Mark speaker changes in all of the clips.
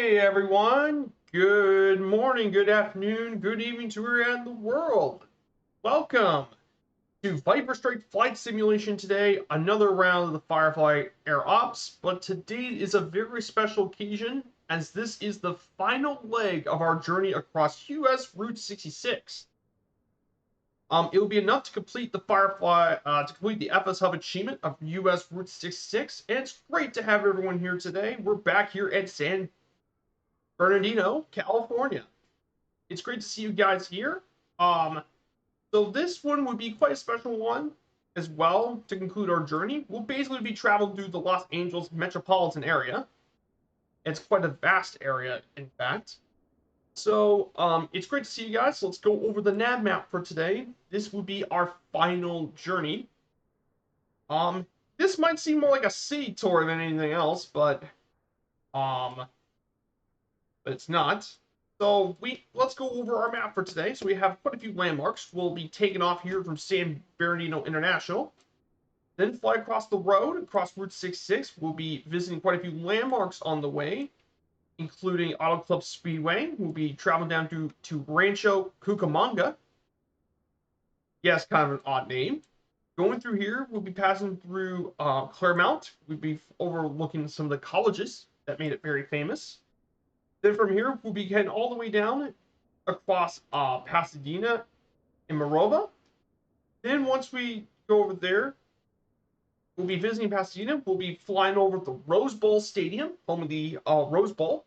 Speaker 1: Hey everyone, good morning, good afternoon, good evening to around the world. Welcome to Viper Strike Flight Simulation today, another round of the Firefly Air Ops, but today is a very special occasion as this is the final leg of our journey across US Route 66. It will be enough to complete the Firefly, to complete the FS Hub achievement of US Route 66, and it's great to have everyone here today. We're back here at San Bernardino, California. It's great to see you guys here. Um, so this one would be quite a special one as well to conclude our journey. We'll basically be traveling through the Los Angeles metropolitan area. It's quite a vast area, in fact. So it's great to see you guys. So let's go over the nav map for today. This will be our final journey. Um, this might seem more like a city tour than anything else, um, but it's not. So let's go over our map for today. So we have quite a few landmarks. We'll be taking off here from San Bernardino International, then fly across the road, across Route 66. We'll be visiting quite a few landmarks on the way, including Auto Club Speedway. We'll be traveling down to Rancho Cucamonga. Yes, kind of an odd name. Going through here, we'll be passing through Claremont. We'll be overlooking some of the colleges that made it very famous. Then from here, we'll be heading all the way down across Pasadena and Marova. Then once we go over there, we'll be visiting Pasadena. We'll be flying over the Rose Bowl Stadium, home of the Rose Bowl.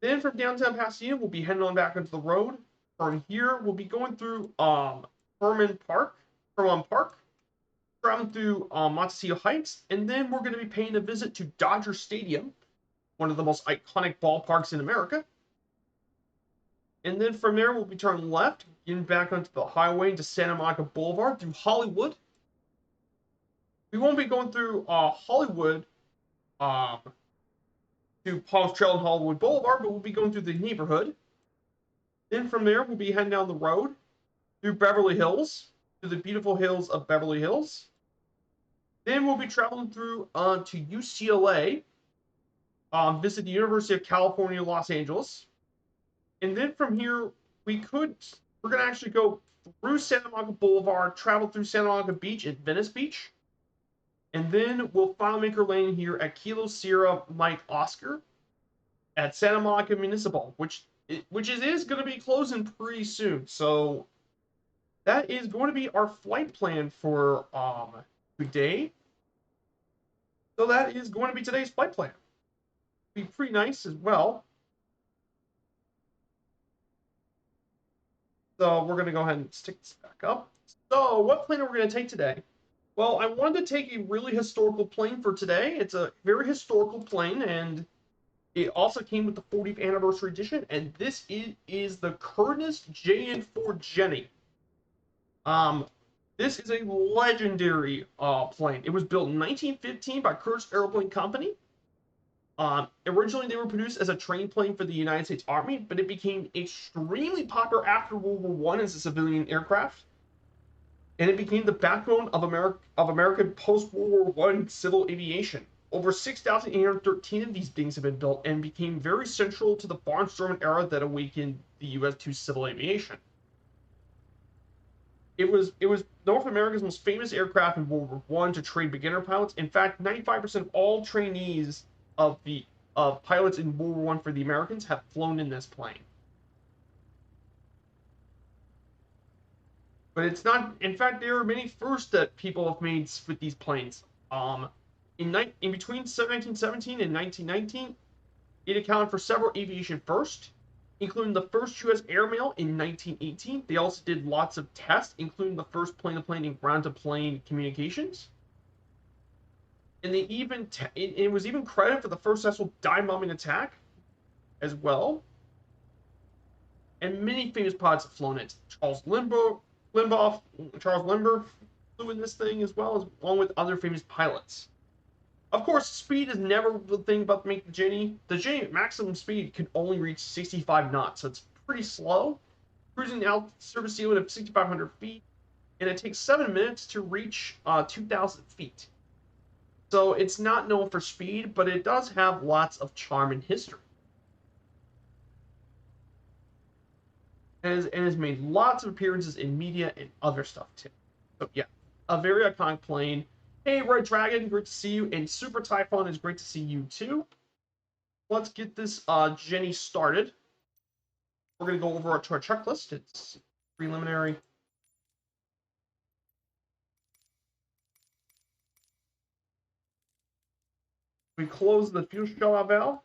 Speaker 1: Then from downtown Pasadena, we'll be heading on back onto the road. From here, we'll be going through Herman Park, traveling through Montecito Heights, and then we're going to be paying a visit to Dodger Stadium, one of the most iconic ballparks in America. And then from there, we'll be turning left, getting back onto the highway into Santa Monica Boulevard through Hollywood. We won't be going through Hollywood to Palms Trail and Hollywood Boulevard, but we'll be going through the neighborhood. Then from there, we'll be heading down the road through Beverly Hills, to the beautiful hills of Beverly Hills. Then we'll be traveling through to UCLA, visit the University of California, Los Angeles. And then from here, we're going to actually go through Santa Monica Boulevard, travel through Santa Monica Beach and Venice Beach. And then we'll final make our landing here at Kilo Sierra Mike Oscar at Santa Monica Municipal, which is going to be closing pretty soon. So that is going to be our flight plan for today. So that is going to be today's flight plan. Be pretty nice as well. So we're going to go ahead and stick this back up. So what plane are we going to take today? Well, I wanted to take a really historical plane for today. It's a very historical plane, and it also came with the 40th anniversary edition, and this is the Curtiss JN4 Jenny. This is a legendary plane. It was built in 1915 by Curtiss Airplane Company. Originally, they were produced as a train plane for the United States Army, but it became extremely popular after World War I as a civilian aircraft, and it became the backbone of American post-World War I civil aviation. Over 6,813 of these things have been built and became very central to the Barnstorming era that awakened the U.S. to civil aviation. It was North America's most famous aircraft in World War I to train beginner pilots. In fact, 95% of all trainees of pilots in World War I for the Americans have flown in this plane. But it's not. In fact, there are many firsts that people have made with these planes. In between 1917 and 1919, it accounted for several aviation firsts, including the first U.S. airmail in 1918. They also did lots of tests, including the first plane-to-plane and ground-to-plane communications. And they even it was even credited for the first successful dive-bombing attack as well. And many famous pilots have flown it. Charles Lindbergh flew in this thing as well, along with other famous pilots. Of course, speed is never the thing about making the Jenny. The Jenny maximum speed can only reach 65 knots, so it's pretty slow. Cruising out surface ceiling of 6,500 feet, and it takes 7 minutes to reach 2,000 feet. So it's not known for speed, but it does have lots of charm and history. and has made lots of appearances in media and other stuff too. So yeah, a very iconic plane. Hey, Red Dragon, great to see you, and Super Typhon is great to see you too. Let's get this Jenny started. We're gonna go over to our checklist. It's preliminary. We close the fuel shell valve.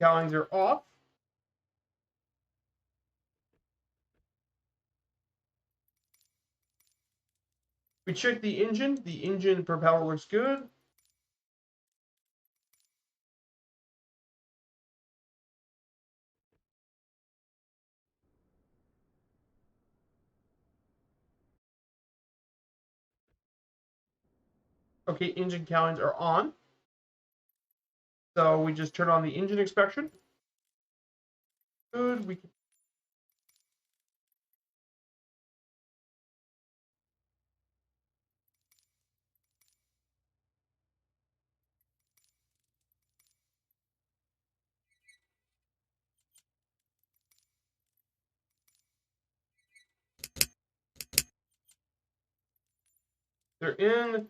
Speaker 1: Cowlings are off. We check the engine. The engine propeller looks good. Okay, engine cowlings are on. So we just turn on the engine inspection. Good. We can. They're in.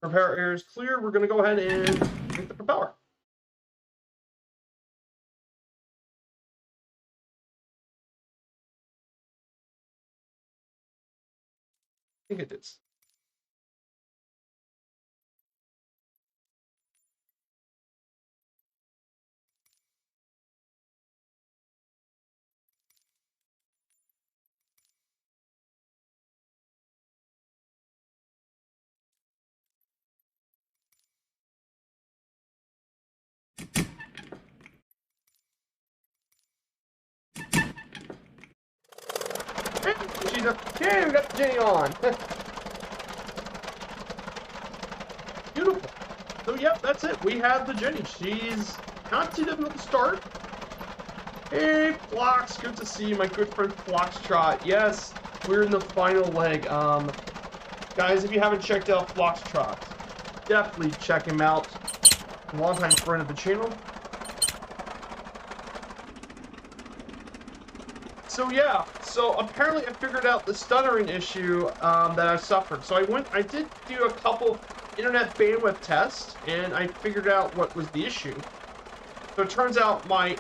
Speaker 1: Propeller air is clear. We're going to go ahead and make the propeller. I think it is. She's a. Yeah, we got the Jenny on. Beautiful. So, yep, that's it. We have the Jenny. She's not too difficult to start. Hey, Flox. Good to see you, my good friend Floxtrot. Yes, we're in the final leg. Guys, if you haven't checked out Floxtrot, definitely check him out. Longtime friend of the channel. So yeah, so apparently I figured out the stuttering issue that I suffered. So I did do a couple internet bandwidth tests, and I figured out what was the issue. So it turns out my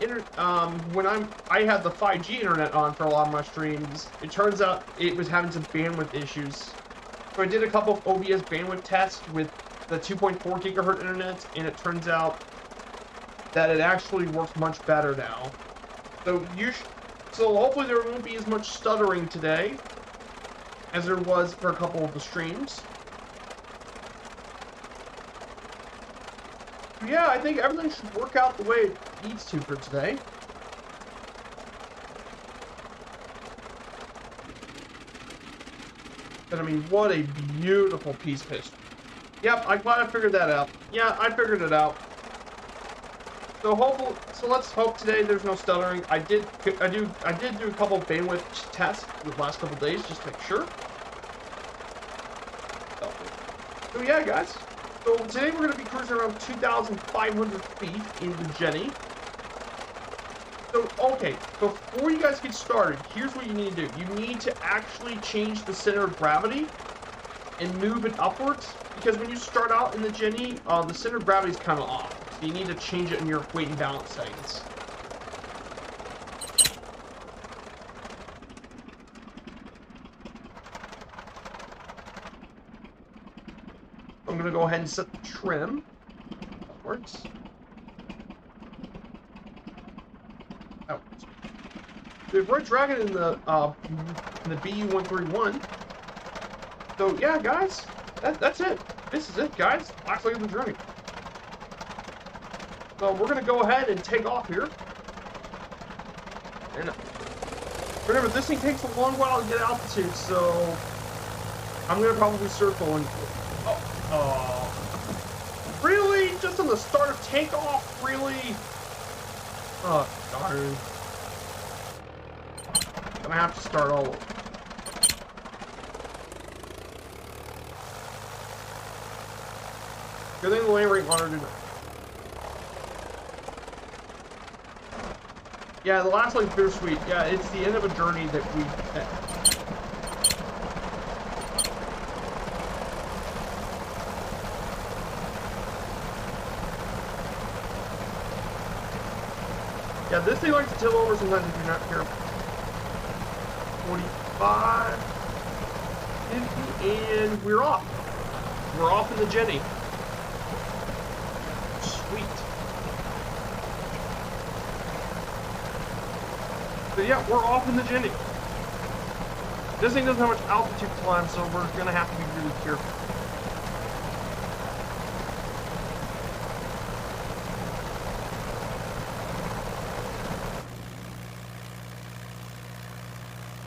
Speaker 1: when I had the 5G internet on for a lot of my streams, it turns out it was having some bandwidth issues. So I did a couple of OBS bandwidth tests with the 2.4 gigahertz internet, and it turns out that it actually works much better now. So hopefully there won't be as much stuttering today as there was for a couple of the streams. Yeah, I think everything should work out the way it needs to for today. But I mean, what a beautiful piece of history. Yep, I'm glad I figured that out. Yeah, I figured it out. So let's hope today there's no stuttering. I did do a couple of bandwidth tests the last couple of days just to make sure. So yeah, guys. So today we're going to be cruising around 2,500 feet in the Jenny. So okay, before you guys get started, here's what you need to do. You need to actually change the center of gravity and move it upwards, because when you start out in the Jenny, the center of gravity is kind of off. So you need to change it in your weight and balance settings. I'm going to go ahead and set the trim upwards. Outwards. We have Red Dragon in the BU-131. So yeah, guys, that's it. This is it, guys. Last leg of the journey. So we're gonna go ahead and take off here. And remember, this thing takes a long while to get altitude, so I'm gonna probably circle and... Oh. Really? Just on the start of takeoff? Really? Oh, darn. I'm gonna have to start all over. Good thing the lane rate monitor didn't. Yeah, the last lane's bittersweet. Yeah, it's the end of a journey that we... Yeah, this thing likes to tilt over sometimes if you're not careful. 45, 50, and we're off. We're off in the Jenny. Sweet. So yeah, we're off in the Jenny. This thing doesn't have much altitude climb, so we're gonna have to be really careful.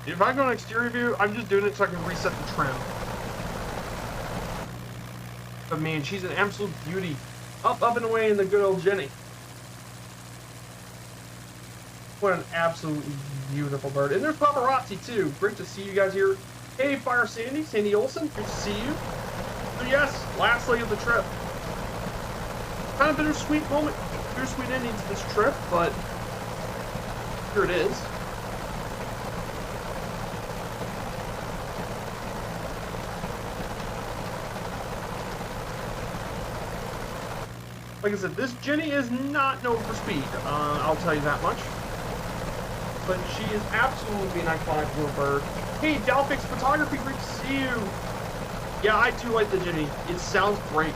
Speaker 1: If I go to exterior view, I'm just doing it so I can reset the trim. But man, she's an absolute beauty. Up and away in the good old Jenny. What an absolutely beautiful bird. And there's paparazzi too. Great to see you guys here. Hey, Fire Sandy Olsen, good to see you. So yes, last leg of the trip. Kind of bittersweet moment, bittersweet ending to this trip, but here it is. Like I said, this Jenny is not known for speed. I'll tell you that much. But she is absolutely an iconic little bird. Hey, Dalfix Photography, great to see you. Yeah, I too like the Jenny. It sounds great.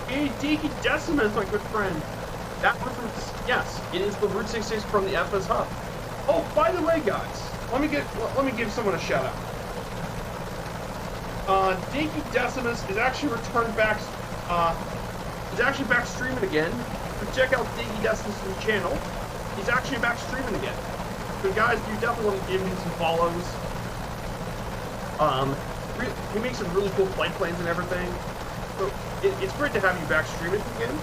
Speaker 1: Hey, Deaky Decima is my good friend. That reference, yes, it is the Route 66 from the FS Hub. Oh, by the way, guys, let me give someone a shout out. Deaky Decimus is actually returned back. He's actually back streaming again. So check out Diggy Decimus' channel. He's actually back streaming again. So guys, you definitely want to give him some follows. He makes some really cool flight plans and everything. So it's great to have you back streaming again.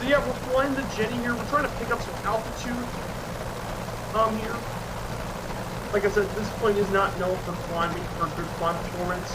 Speaker 1: So yeah, we're flying the Jenny here. We're trying to pick up some altitude here. Like I said, this plane is not known for climbing or good climb performance.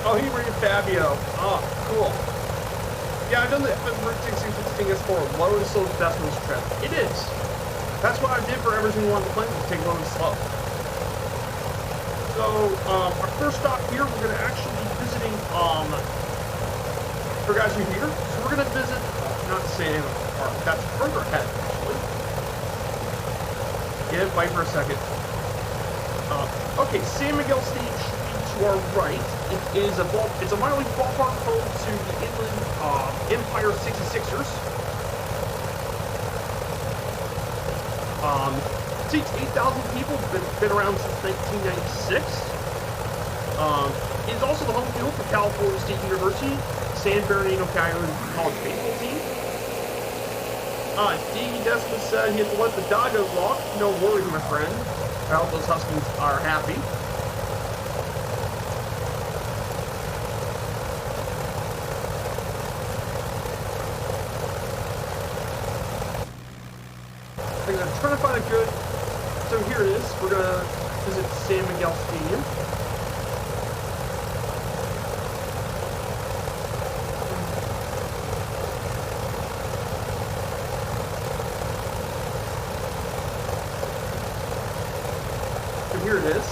Speaker 1: Oh, he rated Fabio. Oh, cool. Yeah, I've done the Route 66 thing as for low and slow decimals trip. It is. That's what I did for every single one of the planes, was take low and slow. So, our first stop here, we're going to actually be visiting, for guys who are here, so we're going to visit, not San Diego Park, that's further ahead, actually. Get it right for a second. Okay, San Miguel Stage to our right. It's a minor league ballpark home to the Inland Empire 66ers. Seats 8,000 people, been around since 1996. It is also the home field for California State University, San Bernardino Coyote college baseball team. Diggy Decimus said he had to let the doggos walk. No worries, my friend. I hope those Huskies are happy. I'm trying to find a good... So here it is. We're going to visit San Miguel Stadium. So here it is.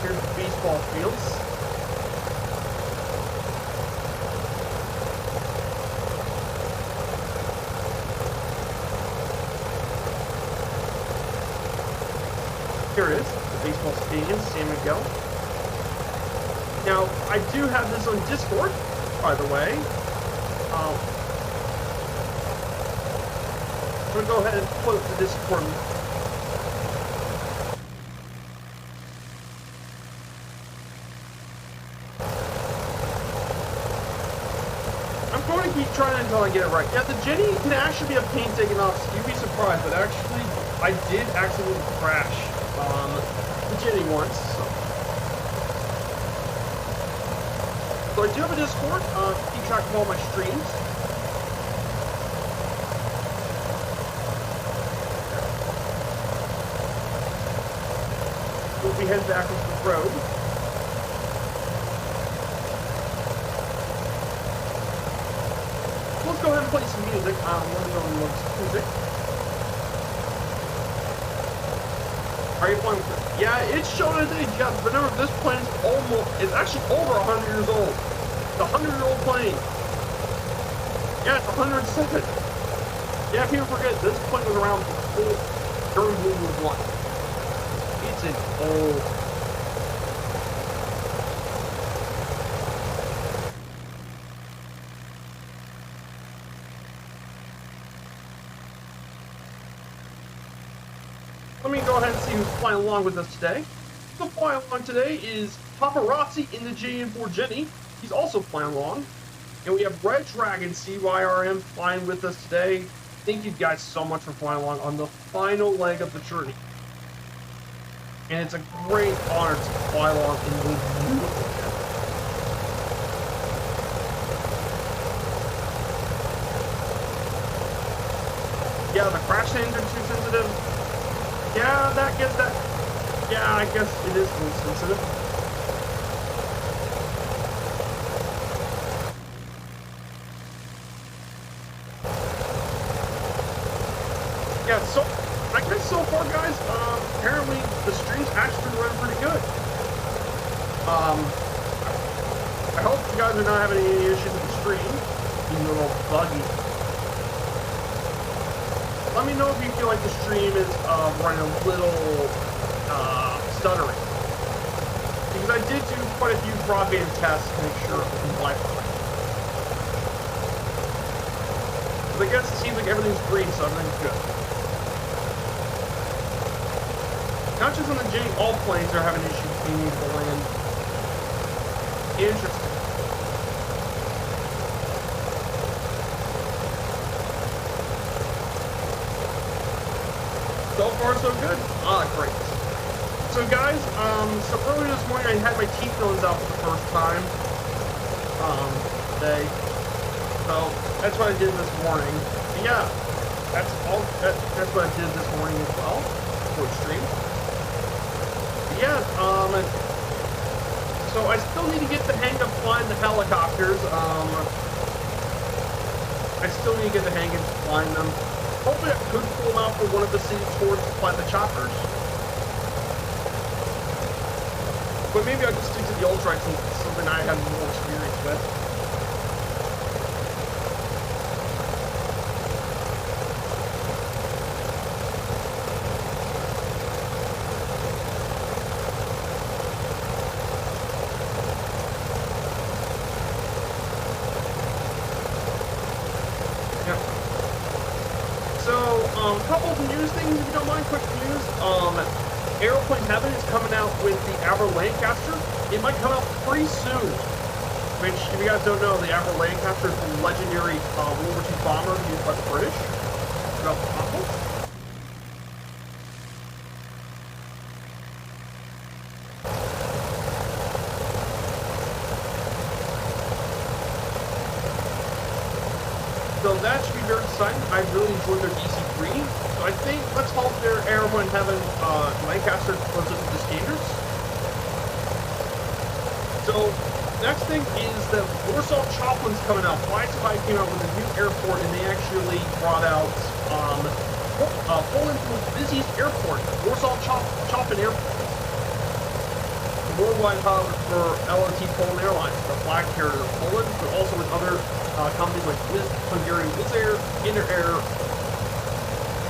Speaker 1: Here's the baseball fields. Here it is, the baseball stadium, San Miguel. Now, I do have this on Discord, by the way. I'm going to go ahead and put the Discord. I'm going to keep trying until I get it right. Yeah, the Jenny can actually be a pain taken off, so you'd be surprised, but actually, I did accidentally crash the Jenny once. So I do have a Discord, keep track of all my streams. We'll be heading back onto the road. Let's go ahead and play some music. Let me go and look some music. Are you playing with it? Yeah, it's showing today, Jeff. Remember, this plane's it's actually over 100 years old. It's a 100-year-old plane. Yeah, it's 107. Yeah, people forget, this plane was around during World War I. It's an old... Let me go ahead and see who's flying along with us today. So flying along today is Paparazzi in the JN4 Jenny. He's also flying along. And we have Red Dragon CYRM flying with us today. Thank you guys so much for flying along on the final leg of the journey. And it's a great honor to fly along in the beautiful Jenny. Yeah, the crash stands are too sensitive. Yeah, yeah, I guess it is a little sensitive. Yeah, so, I guess so far, guys, apparently the stream's actually been running pretty good. I hope you guys are not having any issues with the stream, being a little buggy. Let me know if you feel like the stream is running a little stuttering. Because I did do quite a few broadband tests to make sure it was Wi-Fi. But I guess it seems like everything's green, so everything's good. Not just on the Jenny, all planes are having issues being able to land. Interesting. So far, so good. Great. So guys, so earlier this morning I had my teeth films out for the first time, today. So that's what I did this morning. But yeah, that's what I did this morning as well, for stream. But yeah, so I still need to get the hang of flying the helicopters. I still need to get the hang of flying them. Hopefully I could pull them out for one of the city tours to fly the choppers. But maybe I'll just stick to the ultralight since it's something I have more experience with. A couple of news things, if you don't mind, quick news. Airplane Heaven is coming out with the Avro Lancaster. It might come out pretty soon. Which, if you guys don't know, the Avro Lancaster is the legendary World War II bomber used by the British throughout the conflict. So that should be very exciting. I really enjoyed their DC-3. So I think let's hope their Airplane Heaven Lancaster lives up to the standards. So next thing is that Warsaw Choplin's coming out. Firefly came out with a new airport, and they actually brought out Poland's most busiest airport, Warsaw Choplin Airport. Worldwide hub for LOT Poland Airlines, the flag carrier of Poland, but also with other companies like Hungarian Wizz Air, Interair,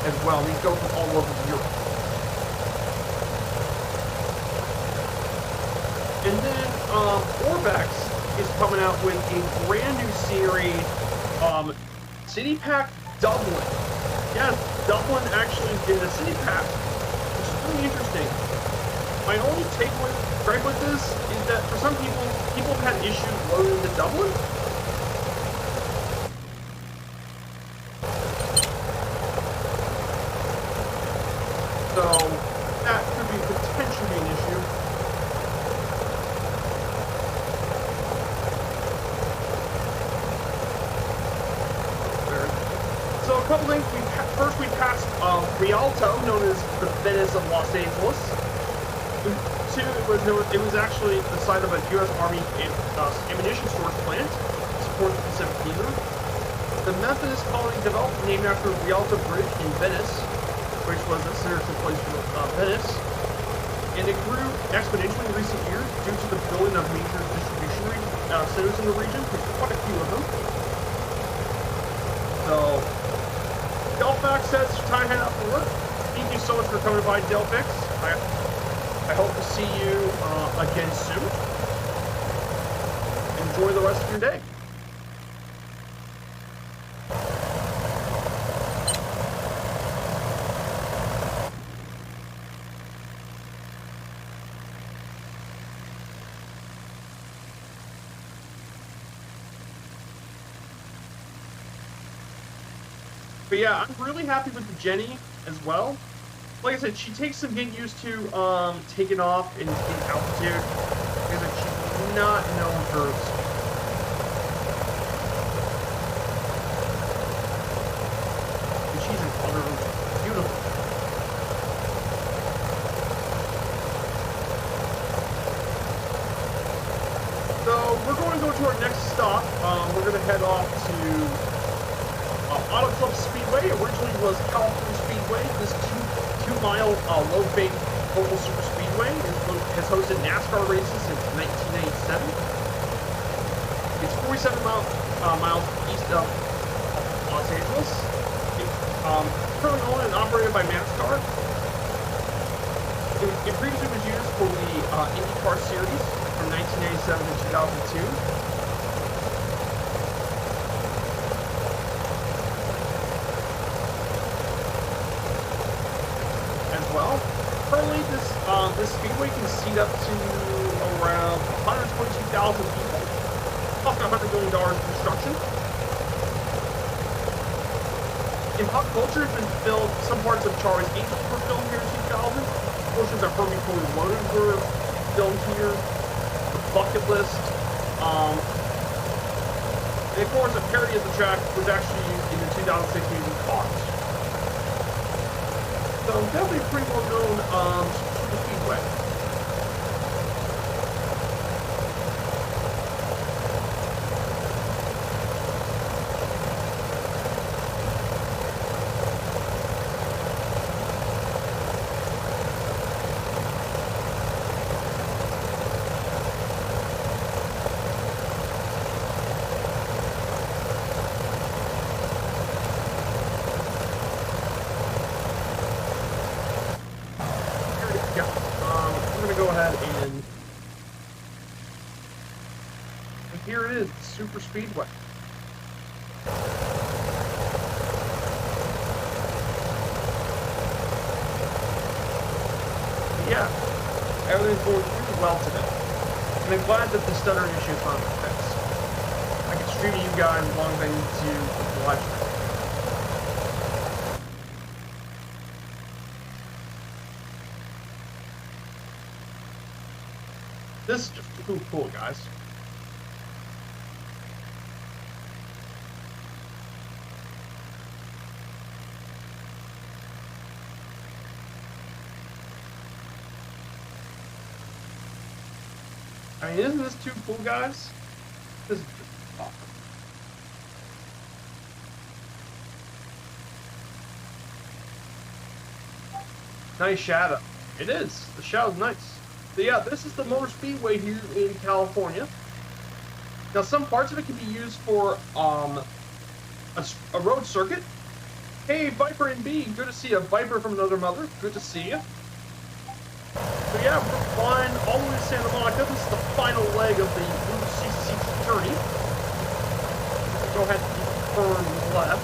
Speaker 1: as well. These go from all over Europe. And then Orbex is coming out with a brand new series, City Pack Dublin. Yes, Dublin actually did a City Pack, which is really interesting. My only takeaway right with this is that for some people have had issues loading the Dublin. So that could be potentially an issue. So a couple things. First we passed Rialto, known as the Venice of Los Angeles. Two, it was actually the site of a U.S. Army ammunition storage plant to support the Pacific Theater. The Methodist colony developed, named after Rialto Bridge in Venice, which was a central place for Venice, and it grew exponentially in recent years due to the building of major distribution centers in the region, quite a few of them. So, Delphax says time head out for work. Thank you so much for coming by, Delphax. I hope to see you again soon. Enjoy the rest of your day. But yeah, I'm really happy with the Jenny as well. Like I said, she takes some getting used to taking off in altitude. Because she's not known for and she's an utterly beautiful. So we're going to go to our next stop. We're going to head off to Auto Club Speedway. Originally was California Speedway. This two-mile low-bake oval super speedway has hosted NASCAR races since 1997. It's 47 miles east of Los Angeles. It's currently owned and operated by NASCAR. It previously was used for the IndyCar series from 1997 to 2002. Well, currently this speedway can seat up to around 122,000 people, plus $100 million in construction. In pop culture, it's been filmed. Some parts of Charlie's Angels were filmed here in 2000. Portions of Herbie Fully Loaded were filmed here. The Bucket List, and of course, a parody of the track was actually used in the 2006 movie Cars. So definitely a pretty well-known super speedway. Here it is, super speedway. Yeah, everything's going really well today. And I'm glad that the stuttering issue is finally fixed. I can stream to you guys as long as I need to watch it. This is just too cool, guys. I mean, isn't this too cool, guys? This is just awesome. Nice shadow. It is. The shadow's nice. So yeah, this is the Motor Speedway here in California. Now, some parts of it can be used for a road circuit. Hey, Viper and B, good to see you. Viper from another mother, good to see you. So yeah, we're flying all the way to Santa Monica. This is the final leg of the Route 66 journey. Go ahead and turn left.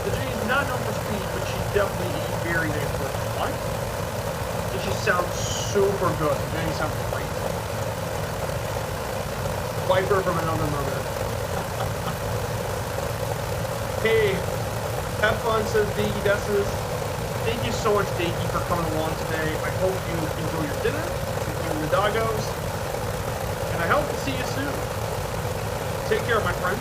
Speaker 1: The Jenny is not known for speed, but she's definitely a very nice person to fly. And she sounds super good. The Jenny sounds great. Viper from another mother. Hey, have fun, says Diggy Decimus. Thank you so much, Diggy, for coming along today. I hope you enjoy your dinner, including the doggos, and I hope to see you soon. Take care, my friend.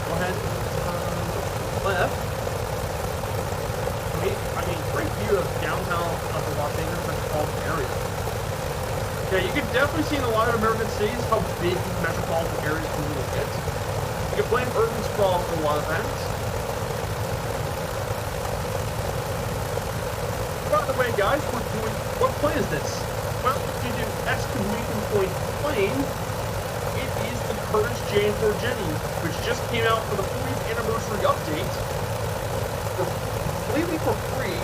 Speaker 1: Go ahead and turn left. I mean, great view of downtown of the Los Angeles metropolitan area. Yeah, you can definitely see in a lot of American cities how big these metropolitan areas can really get. You can blame urban sprawl for a lot of that. By the way, guys, we're doing, what plane is this? Well, if you do exclamation point plane, it is the Curtis J4 Jenny, which just came out for the 40th anniversary update. Completely for free.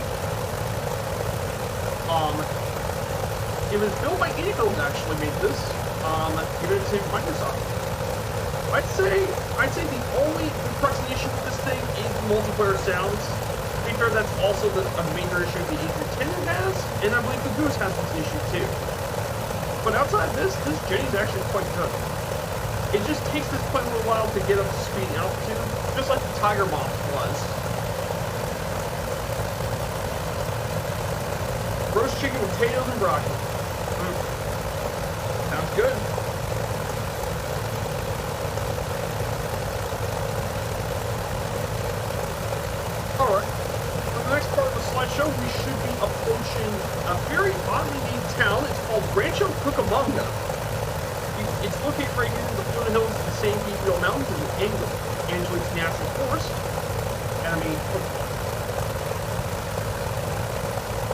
Speaker 1: It was built by Indigo, actually made this. Given it to Microsoft. I'd say the only pressing issue with this thing is the multiplayer sounds. To be fair, that's also a major issue the A310 has, and I believe the Goose has this issue too. But outside of this Jenny's actually quite good. It just takes this plane a little while to get up to speed and altitude, just like the Tiger Moth was. Roast chicken, potatoes, and broccoli. Sounds good. Alright. For the next part of the slideshow, we should be approaching a very oddly named town. It's called Rancho Cucamonga. It's located right here in the foot of the hills of the San Gabriel Mountains in the Angeles National Forest. And I mean,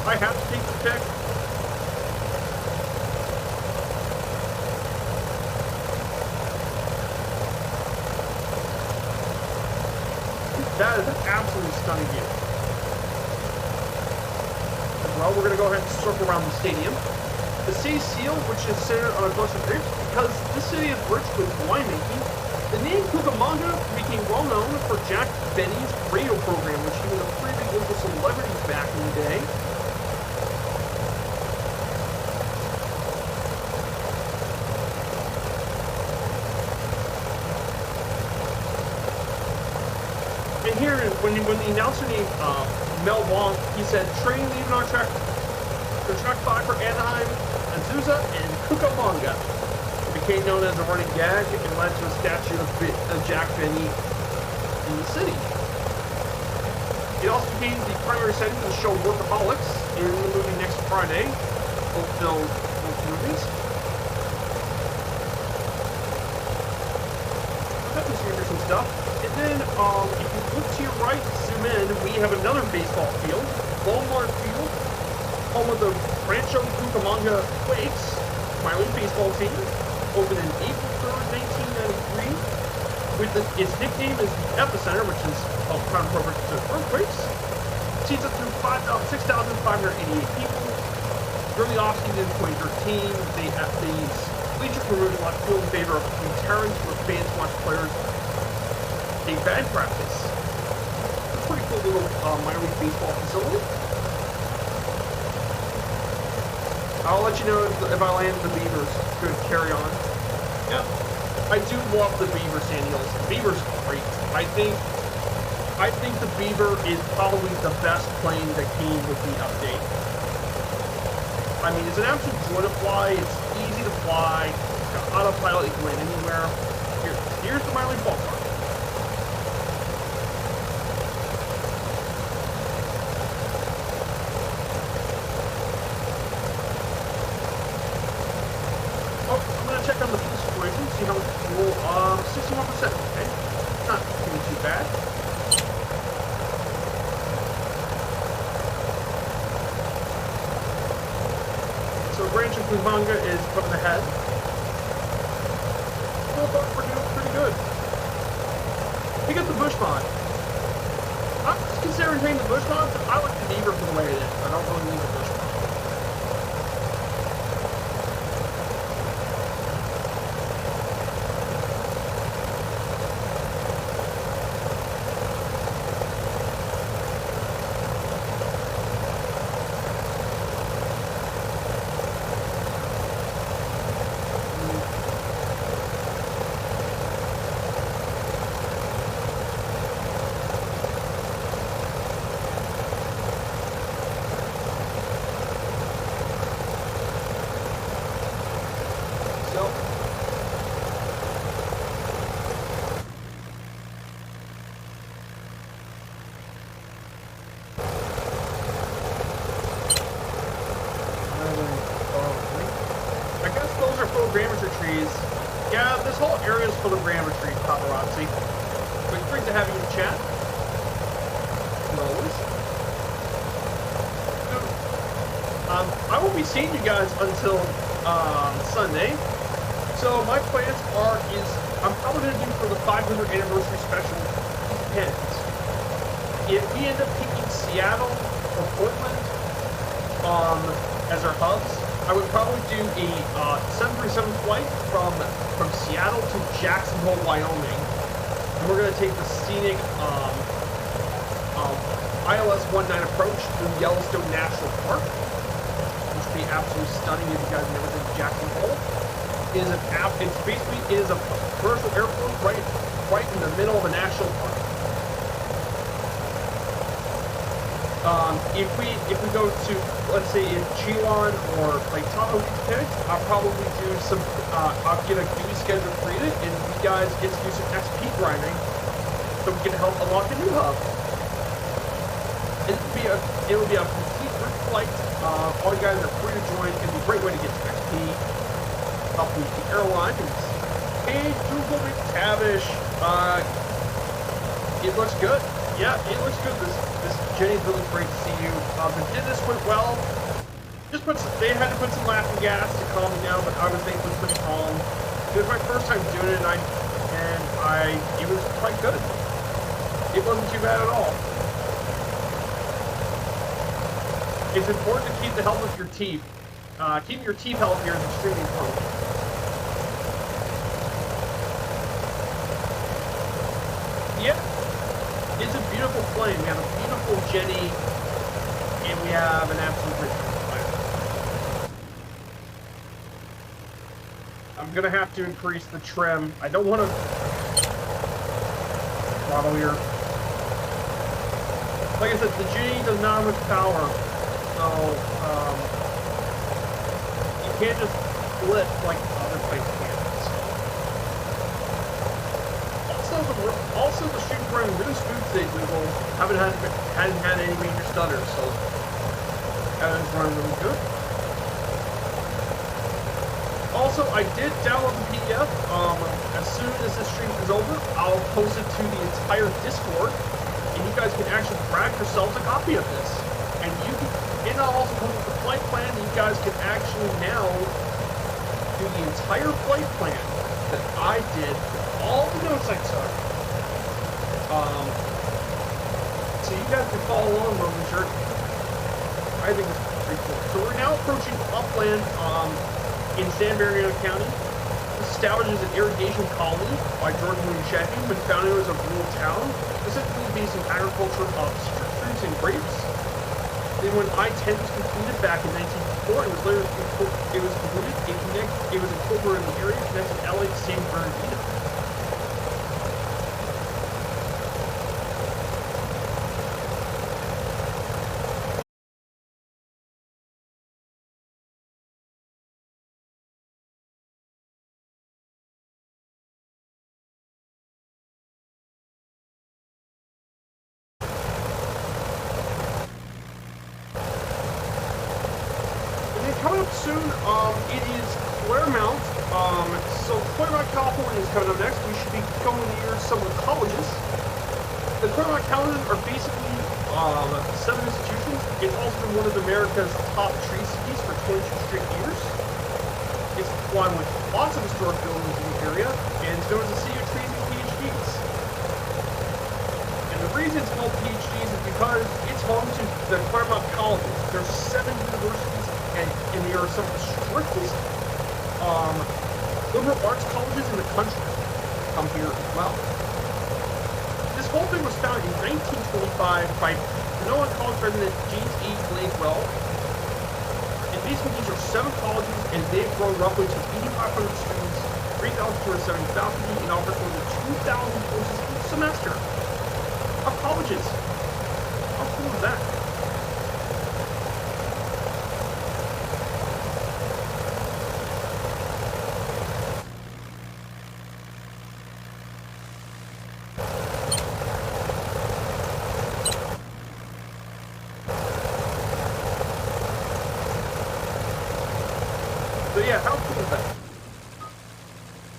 Speaker 1: I have to take the pick. That is an absolutely stunning view. As well, we're going to go ahead and circle around the stadium. The city seal, which is centered on a bunch of grapes, because this city is rich with winemaking. The name Cucamonga became well known for Jack Benny's radio program, which he was a pretty big local celebrity back in the day. And here, when the announcer named Mel Wong, he said, train leaving on track 5 for Anaheim, Azusa, and Cucamonga. It became known as a running gag and led to a statue of Jack Benny in the city. It also became the primary setting for the show Workaholics in the movie Next Friday, both movies. Definitely some interesting stuff. And then, if you look to your right, zoom in, we have another baseball field, Walmart Field, home of the Rancho Cucamonga Quakes, minor league baseball team, opened in April 3rd, 1993. Its nickname is the Epicenter, which is kind of perfect to earthquakes. Seats up to 6,588 people. During the offseason in 2013, the bleachers were moved to left field in favor of deterrence where fans watch players take bad practice. It's a pretty cool little minor league baseball facility. I'll let you know if I land the Beavers. Good, carry on. Yep. I do love the Beaver Sandials. The Beaver's great. I think the Beaver is probably the best plane that came with the update. I mean, it's an absolute joy to fly. It's easy to fly. It's got autopilot. You can land anywhere. Here's the minor league ballpark. Check on the fuel situation, see how much fuel, 61%, okay, not doing too bad. So Rancho Cucamonga is putting ahead. So far we're doing pretty Pick up the bush mod. I'm considering taking the bush mod, but I like the beaver for the way it is. I don't really need the bush mod. Grammature trees. Yeah, this whole area is full of grammature trees, paparazzi. But it's great to have you in the chat. As always. I won't be seeing you guys until Sunday. So my plans is I'm probably going to do for the 500th anniversary special depends. If we end up picking Seattle or Portland as our hubs, I would probably do a 737 flight from Seattle to Jacksonville, Wyoming. And we're going to take the scenic ILS 19 approach through Yellowstone National Park, which would be absolutely stunning if you guys have never been to Jacksonville. It is a commercial airport right in the middle of a national park. If we go to, let's say, in Chihuahua or Lake Tahoe, I'll probably do some, I'll get a duty schedule created, and you guys get to do some XP grinding, so we can help unlock a new hub. It will be a complete group flight. All you guys are free to join. It's a great way to get to XP, help with the airline. Hey, Google McTavish, it looks good. Yeah, it looks good. Jenny's really great to see you. The business went well. They had to put some laughing gas to calm me down, but I was thankfully pretty calm. It was my first time doing it, and it was quite good. It wasn't too bad at all. It's important to keep the health of your teeth. Keeping your teeth healthier is extremely important. Yeah. It's a beautiful plane. We have a beautiful Jenny, and we have an absolute great plane. I'm gonna have to increase the trim. I don't want to throttle here. Like I said, the Jenny does not have much power, so you can't just flip like other planes can. Also, the stream's running really smooth today, Google. Hadn't had any major stutters, so everything's running really good. Also, I did download the PDF. As soon as this stream is over, I'll post it to the entire Discord, and you guys can actually grab yourselves a copy of this. And I'll also post the flight plan. You guys can actually now do the entire flight plan that I did, all the notes I took. So you guys can follow along on the journey. I think it's pretty cool. So we're now approaching upland in San Bernardino County. This establishes an irrigation colony by George William Sheffield, been founded as a rural town, specifically based in agriculture of fruits and grapes. Then when I-10 was completed back in 1954, it was incorporated in the area connecting LA to San Bernardino. Coming up soon, it is Claremont. So Claremont, California is coming up next. We should be going near some of the colleges. The Claremont colleges are basically 7 institutions. It's also been one of America's top tree cities for 22 straight years. It's one with lots of historic buildings in the area, and it's known as the City of Trees and PhDs. reason it's called PhDs is because it's home to the Claremont colleges. There's 7 universities, and they are some of the strictest liberal arts colleges in the country come here as well. This whole thing was founded in 1925 by Genoa College President James E. Gladwell. And basically these are 7 colleges, and they've grown roughly to 8,500 students, 3,270 faculty, and offers more than 2,000 courses each semester of colleges. How cool is that? So yeah, how cool is that?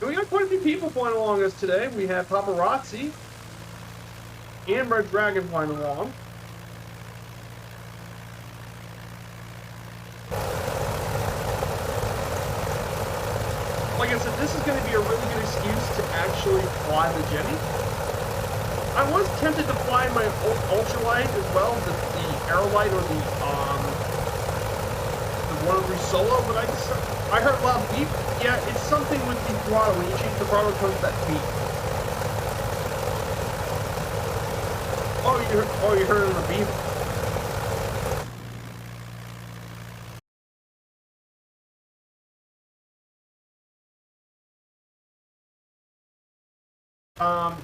Speaker 1: And we got quite a few people flying along us today. We have Paparazzi and Red Dragon flying along. Like I said, this is going to be a really good excuse to actually fly the Jenny. I was tempted to fly my old ultralight as well, the Aerolite or the 103 Solo, but I heard a loud beep. Yeah, it's something with the throttle. When you change the throttle, it comes that beep. Oh, you heard it on the beep.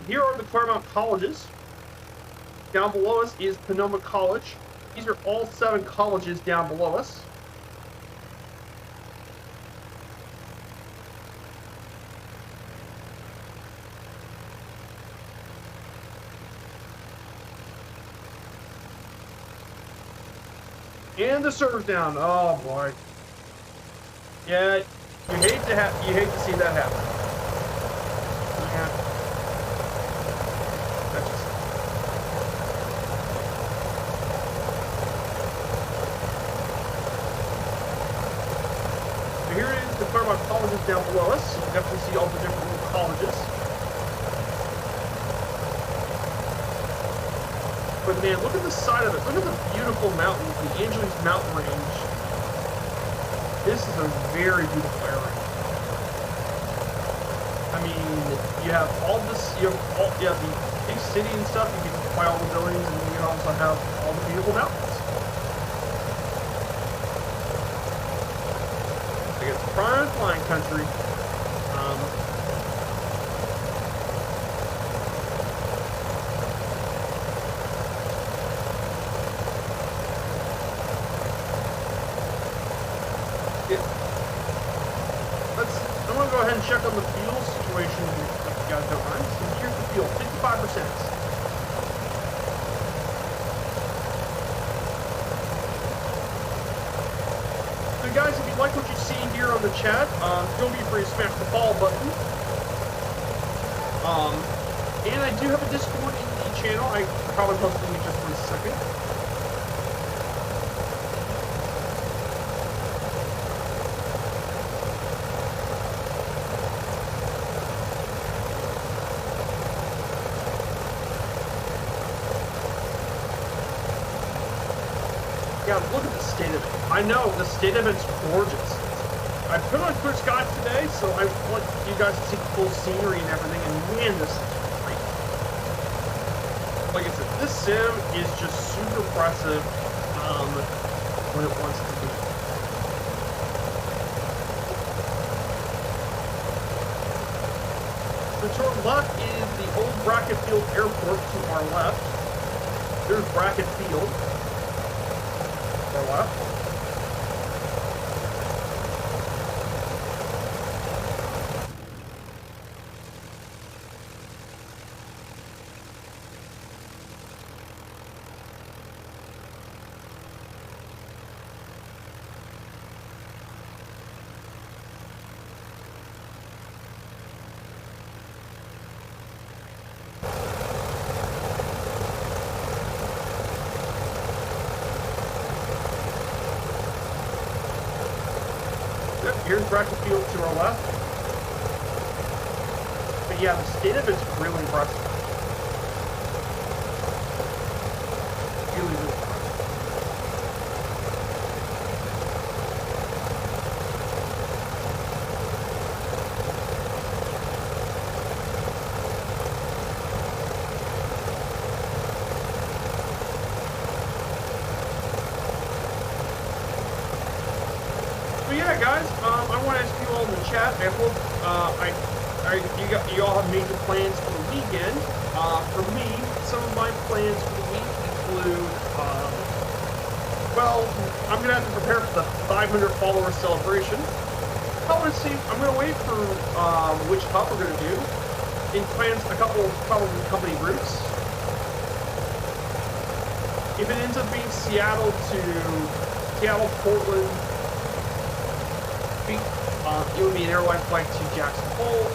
Speaker 1: Here are the Claremont colleges. Down below us is Sonoma College. These are all 7 colleges down below us. And the server's down. Oh boy. Yeah, you hate to see that happen. Yeah. That's just... So here is the Claremont colleges down below us. You can definitely see all the different little colleges. But man, look at the side of it. Look at the beautiful mountains, the Angeles Mountain Range. This is a very beautiful area. I mean, you have all this, you have the big city and stuff. You can fly all the buildings, and you can also have all the beautiful mountains. Like it's prime flying country. I'm going to go ahead and check on the fuel situation if you guys don't mind. So here's the fuel, 55%. So guys, if you like what you see here on the chat, feel free to smash the follow button. And I do have a Discord in the channel. I probably post it in just for a second. Yeah, look at the state of it. I know, the state of it's gorgeous. I put on clear skies today, so I want you guys to see the full scenery and everything, and man, this is great. Like I said, this sim is just super impressive when it wants to be. So to our left is the old Brackett Field Airport to our left. There's Brackett Field. Left. Here's Brackett Field to our left. But yeah, the state of it's really impressive. But yeah, guys, I want to ask you all in the chat. I hope you all have major plans for the weekend. For me, some of my plans for the week include, well, I'm gonna have to prepare for the 500 follower celebration. I'm gonna wait for which cup we're gonna do. In plans, a couple probably company groups. If it ends up being Seattle, Portland, it would be an airline flight to Jackson Hole.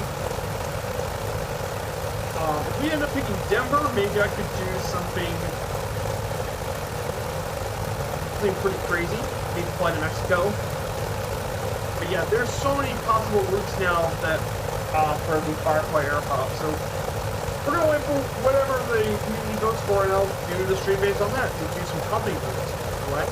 Speaker 1: If we end up picking Denver, maybe I could do something pretty crazy. Maybe fly to Mexico. But yeah, there's so many possible routes now that for the Firefly Air Pop. So we're gonna wait for whatever the community votes for, and I'll do the stream based on that. We'll do some company votes, right?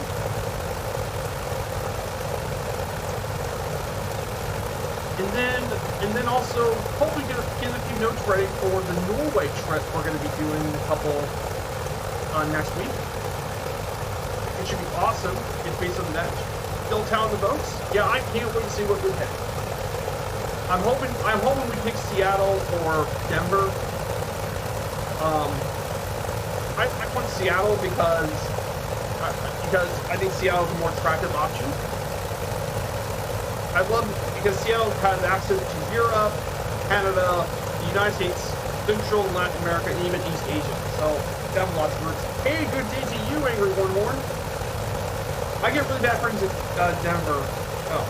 Speaker 1: And then also hopefully get a few notes ready for the Norway trip we're going to be doing a couple next week. It should be awesome. It's based on that. Still tallying the votes. Yeah, I can't wait to see what we pick. I'm hoping we pick Seattle or Denver. I want Seattle because I think Seattle is a more attractive option. Because Seattle has access to Europe, Canada, the United States, Central and Latin America, and even East Asia. So they have lots of routes. Hey, good day to you, Angry Horn. I get really bad friends at Denver. Oh.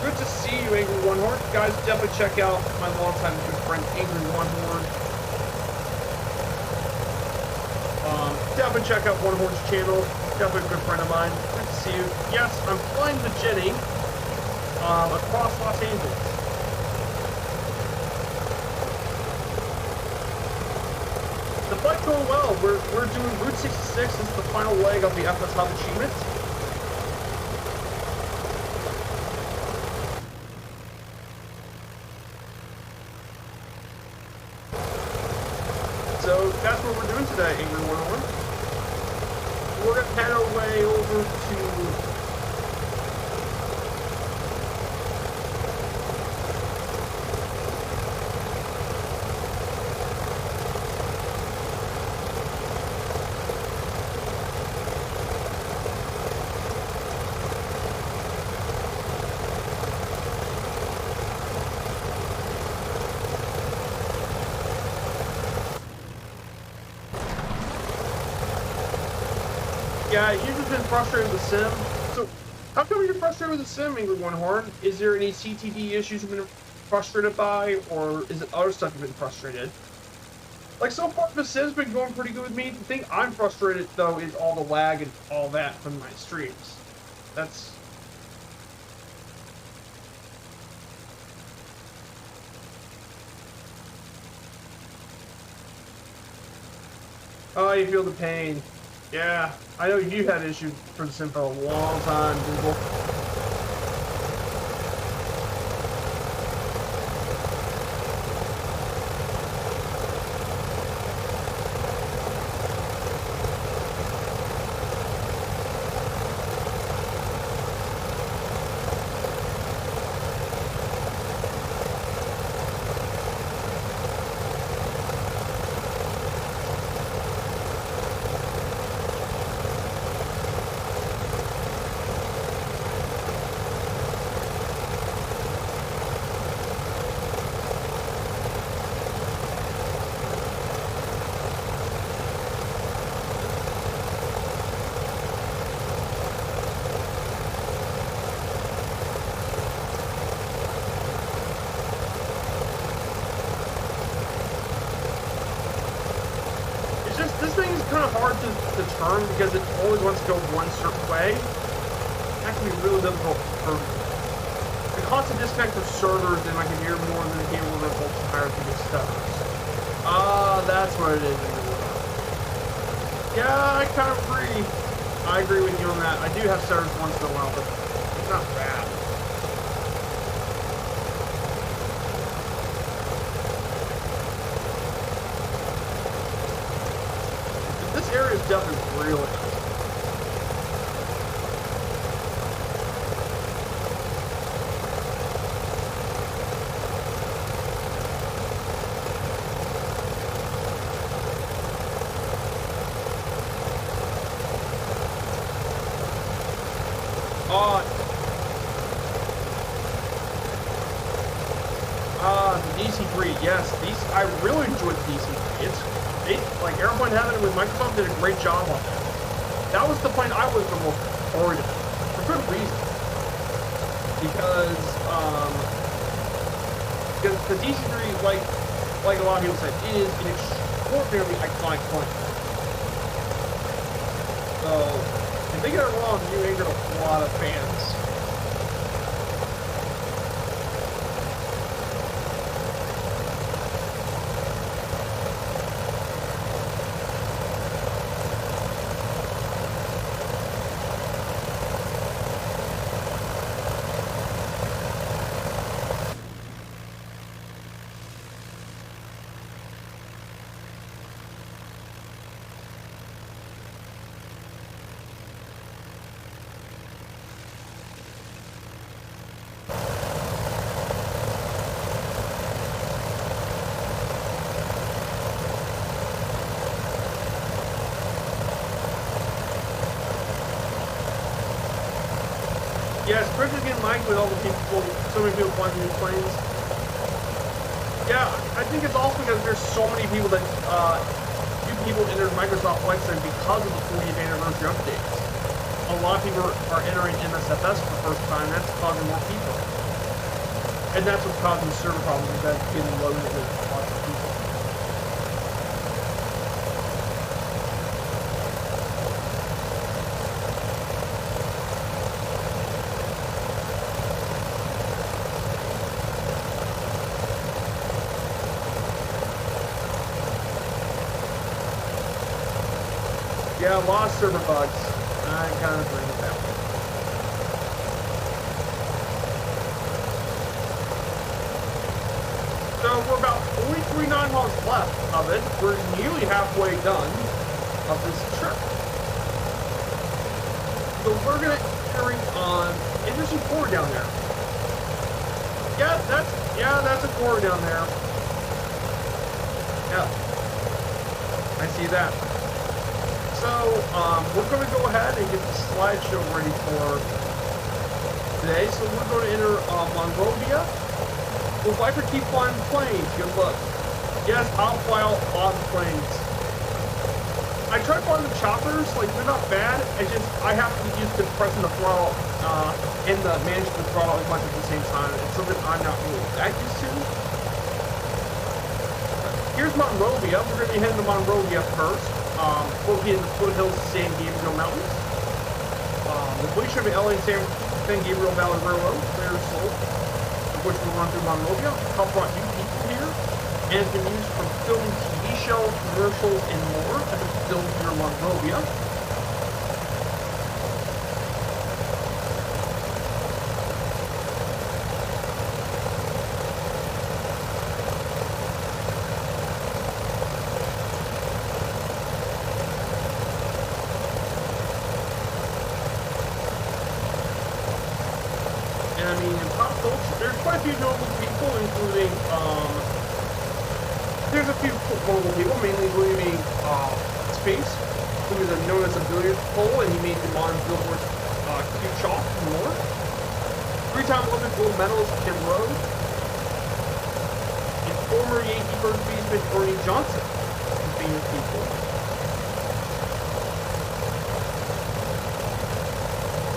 Speaker 1: Good to see you, Angry Horn. Guys, definitely check out my longtime good friend, Angry Horn. Definitely check out Horn's channel. Definitely a good friend of mine. Good to see you. Yes, I'm flying to Jenny across Los Angeles. The flight's going well. We're doing Route 66. This is the final leg of the FS Hub achievement. So that's what we're doing today, Angry 101. We're going to head our way over to Yeah, you've just been frustrated with the sim. So, how come you're frustrated with the sim, Angry One Horn? Is there any CTD issues you've been frustrated by, or is it other stuff you've been frustrated? Like, so far, the sim's been going pretty good with me. The thing I'm frustrated, though, is all the lag and all that from my streams. That's... Oh, you feel the pain. Yeah, I know you had issues for the sim for a long time, Google. Because it always wants to go one certain way. That can be really difficult for the constant disconnect of servers in my computer more than the cable that holds the higher speed stuff. That's what it is. Yeah, I kind of agree. I agree with you on that. I do have servers once in a while, but it's not bad. This area is definitely really nice. The DC3, yes, I really enjoyed the DC3. Like Airplane Heaven with Microsoft did a great job on that. That was the plane I was the most worried about, for good reason. Because the DC3, like a lot of people said, is an extraordinarily iconic plane. So, if they get it wrong, you angered a lot of fans. Yeah, especially getting liked with all the people, so many people flying new planes. Yeah, I think it's also because there's so many people that, new people entered Microsoft Flight Sim because of the 40th anniversary updates. A lot of people are entering MSFS for the first time, that's causing more people. And that's what's causing server problems, is that it's getting loaded with lots of people. Yeah, a lot of server bugs. I kind of agree with that one. So we're about 43 9-miles left of it. We're nearly halfway done of this trip. So we're gonna entering on interesting core down there. Yeah, that's a core down there. Yeah, I see that. So, we're going to go ahead and get the slideshow ready for today. So we're going to enter Monrovia. Will Viper keep flying planes? Good luck. Yes, I'll fly all the planes. I tried flying the choppers, like they're not bad. I have to get used to pressing the throttle and the managing the throttle as much at the same time. It's something I'm not really that used to. Here's Monrovia. We're going to be heading to Monrovia first. Located in the foothills of San Gabriel Mountains. The Glacier of LA and San Gabriel Valley Railroad, Clear Soul, which will run through Monrovia. Help brought new people here, and it's been used for filming TV shows, commercials, and more at the filmed here in Monrovia. There's quite a few notable people, including, there's a few notable people, mainly including, Space, who is known as a billiard pole, and he made the modern billboard, Q Chalk and more. 3-time Olympic gold medalist Tim Rowe, and former Yankee first baseman Ernie Johnson, famous people.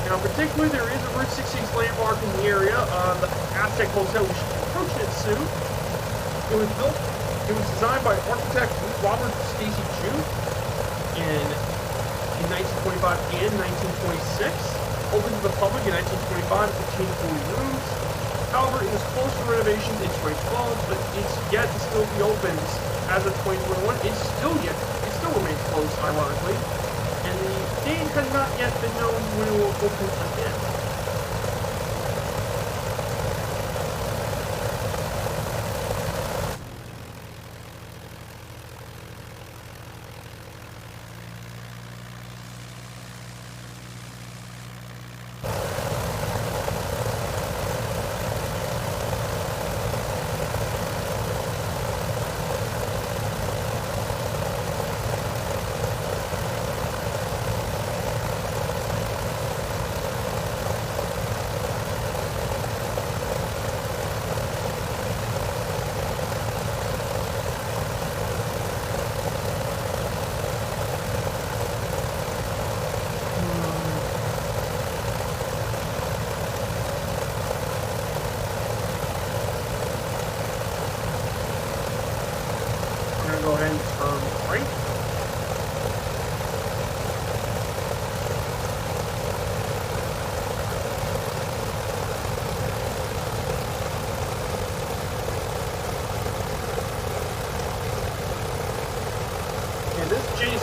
Speaker 1: Now, particularly, there is a Route 66 landmark in the area, the Aztec Hotel. We should be approaching it soon. It was designed by architect Robert Stacy June in 1925 and 1926. Opened to the public in 1925 to contain 40 rooms. However, it was closed for renovations in 2012, but it's yet to still be opened as of 2021. It still remains closed, ironically. And the date has not yet been known when it will open again.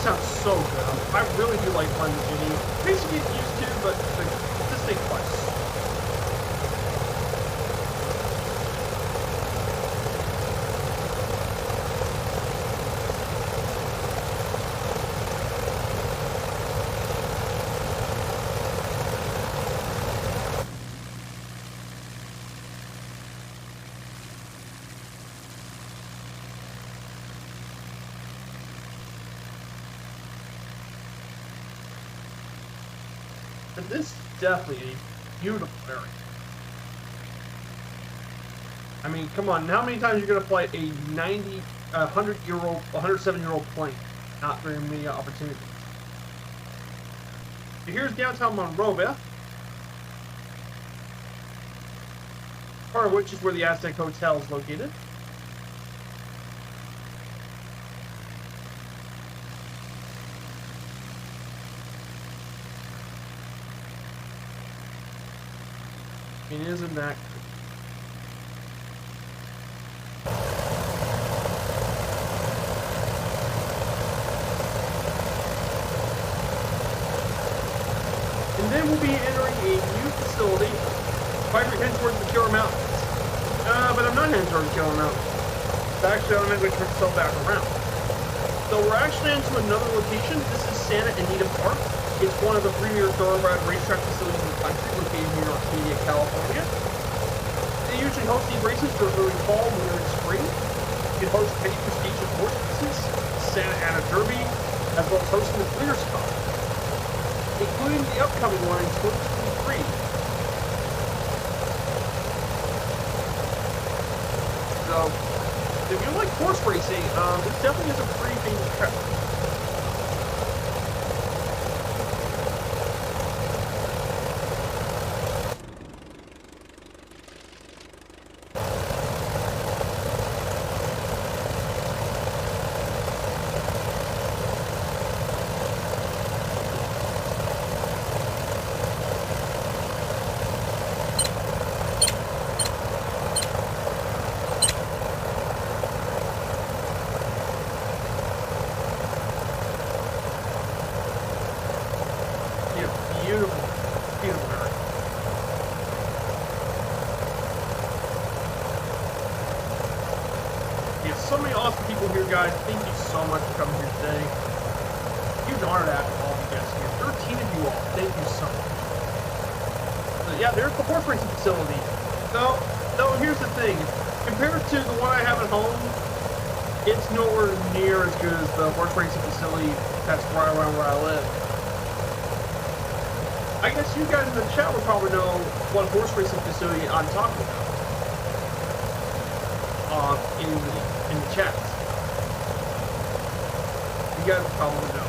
Speaker 1: sounds so good. I really do like playing the Genie. Basically get used to, but this thing twice. But this is definitely a beautiful area. I mean, come on, how many times are you going to fly a 100-year-old, 107-year-old plane? Not very many opportunities. So here's downtown Monrovia, part of which is where the Aztec Hotel is located. I mean, isn't that cool? And then we'll be entering a new facility. Vibrant heading towards the Killer Mountains. But I'm not heading towards the Killer Mountains. Actually, I'm going to turn myself back around. So we're actually into another location. This is Santa Anita Park. It's one of the premier thoroughbred racetrack facilities in the country, located here in Arcadia, California. They usually host these races for early fall, winter, and spring. It hosts many prestigious horse races, Santa Ana Derby, as well as hosting the Breeders' Cup, including the upcoming one in 2023. So, if you like horse racing, this definitely is a pretty famous track. So many awesome people here, guys. Thank you so much for coming here today. Huge honor to have all of you guys here. 13 of you all. Thank you so much. So, yeah, there's the horse racing facility. So, here's the thing. Compared to the one I have at home, it's nowhere near as good as the horse racing facility that's right around where I live. I guess you guys in the chat would probably know what horse racing facility I'm talking about. In the chat. You guys probably know.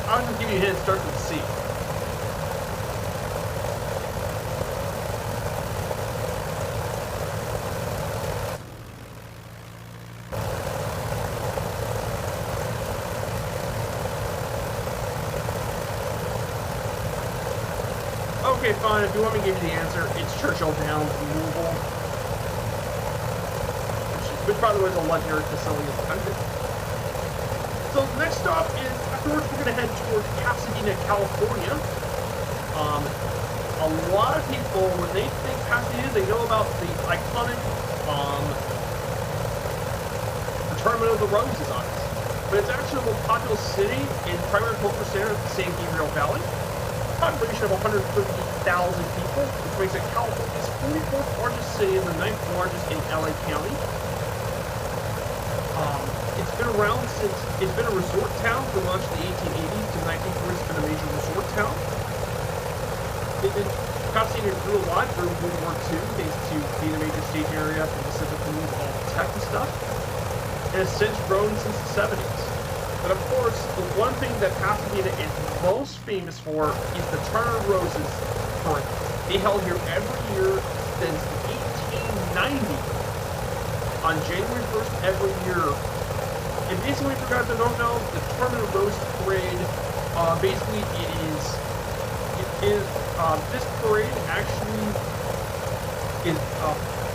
Speaker 1: I'll just give you a hint, start with C. Okay, fine, if you want me to give you the answer, it's Churchill Downs in Louisville. Which, by the way, is a legendary facility in the country. So the next stop is, afterwards, we're going to head towards Pasadena, California. A lot of people, when they think Pasadena, they know about the iconic the Tournament of the Roses on it. But it's actually the most populous city and primary cultural center of the San Gabriel Valley. Population of 130,000 people, which makes it California's 44th largest city and the 9th largest in LA County. It's been around since, it's been a resort town from much of the 1880s to 1940s. It's been a major resort town. Pasadena grew a lot during World War II, thanks to being a major staging area for the Pacific move all tech and stuff. And has since grown since the 70s. But of course, the one thing that Pasadena is most famous for is the Turner Roses Parade. They held here every year since 1890 on January 1st every year. And basically, for guys that don't know, the Tournament of Roses Parade, basically this parade actually is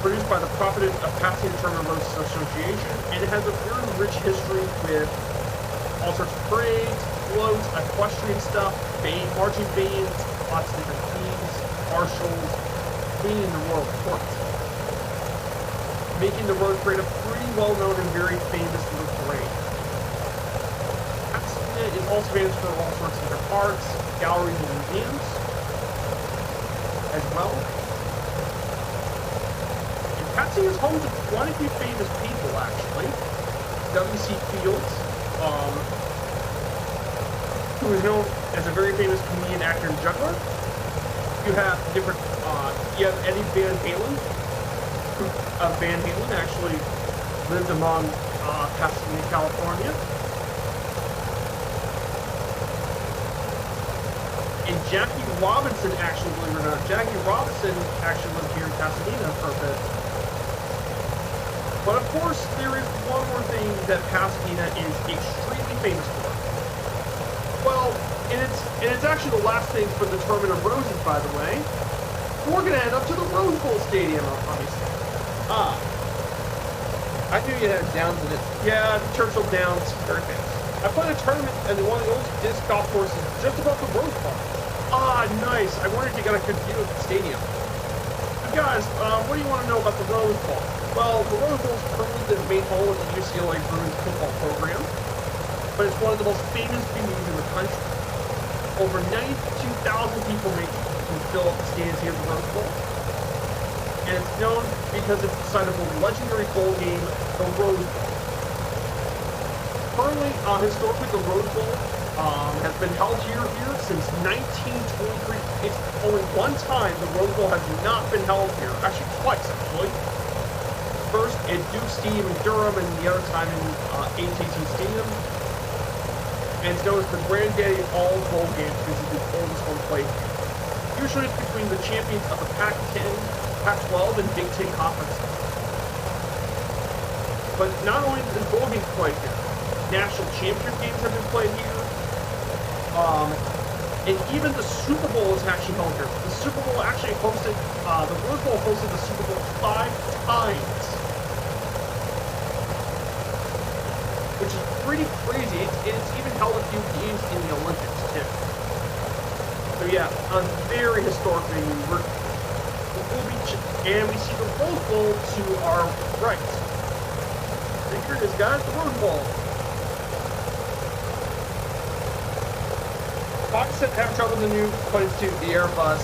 Speaker 1: produced by the Providence of Pasadena Tournament of Roses Association, and it has a very rich history with all sorts of parades, floats, equestrian stuff, marching bands, lots of different teams, marshals, cleaning the royal court, making the road parade a pretty well-known and very famous little parade. Pasadena is also famous for all sorts of different parks, galleries, and museums as well. And Pasadena is home to quite a few famous people, actually. W.C. Fields, who is known as a very famous comedian, actor, and juggler. You have different, you have Eddie Van Halen. Van Halen actually lived among Pasadena, California. And Jackie Robinson, actually, believe it or not, Jackie Robinson actually lived here in Pasadena for a bit. But of course, there is one more thing that Pasadena is extremely famous for. Well, and it's actually the last thing for the Tournament of Roses, by the way. We're gonna head up to the Rose Bowl Stadium, obviously.
Speaker 2: I knew you had Downs in it.
Speaker 1: Yeah, Churchill Downs, very famous. I played a tournament at one of the old disc golf courses just above the Rose Bowl. Nice. I wondered if you got a good view of the stadium. But guys, what do you want to know about the Rose Bowl? Well, the Rose Bowl is currently the main home of the UCLA Bruins football program, but it's one of the most famous venues in the country. Over 92,000 people can fill up the stands here at the Rose Bowl. And it's known because it's the site of the legendary bowl game, the Rose Bowl. Currently, historically, the Rose Bowl has been held here since 1923. It's only one time the Rose Bowl has not been held here. Actually, twice, actually. First at Duke Stadium in Durham, and the other time in AT&T Stadium. And it's known as the granddaddy of all bowl games because it's the oldest one played here. Usually it's between the champions of the Pac-10, Pac-12, and Big Ten conferences. But not only is bowl games played here, national championship games have been played here, and even the Super Bowl is actually held here. The Super Bowl actually hosted, the Rose Bowl hosted the Super Bowl 5 times, which is pretty crazy. It's even held a few games in the Olympics too. So yeah, a very historic venue. And we see the Rose Bowl to our right. Here it is, guys, the Rose Bowl. Fox said having trouble with the new planes too, the Airbus.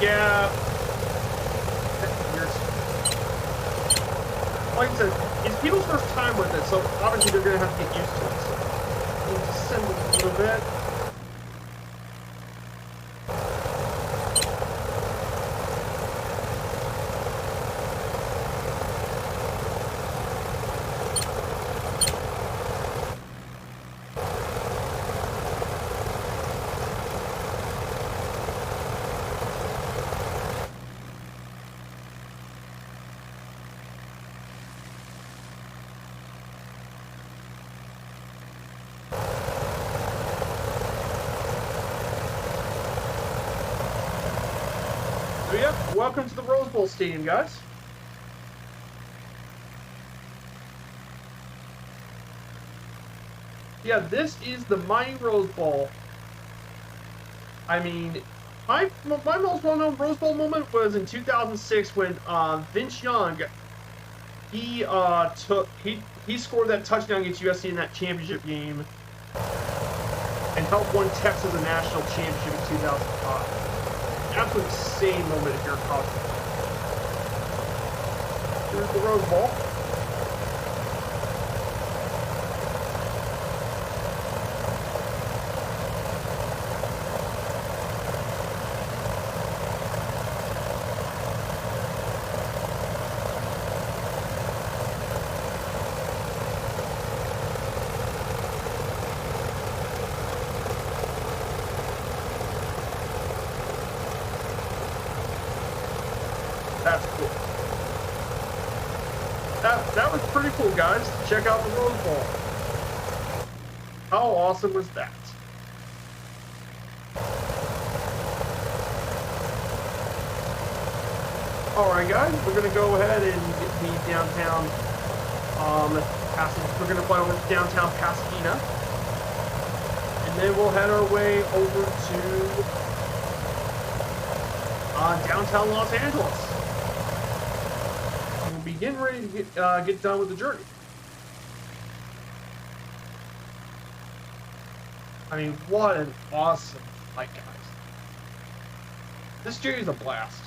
Speaker 1: Yeah. Like I said, it's people's first time with it, so obviously they're going to have to get used to it. So we'll descend a little bit. So yeah, welcome to the Rose Bowl Stadium, guys. Yeah, this is the mighty Rose Bowl. I mean, my most well-known Rose Bowl moment was in 2006 when Vince Young, he scored that touchdown against USC in that championship game and helped win Texas a national championship in 2005. Absolute insane moment if you're a college. Here's the Rose Bowl. That's cool. That was pretty cool, guys. Check out the Rose Bowl. How awesome was that? Alright, guys, we're going to go ahead and get the downtown, we're going to fly over to downtown Pasadena. and then we'll head our way over to downtown Los Angeles. We'll be getting ready to get done with the journey. I mean, what an awesome fight, guys. This journey is a blast.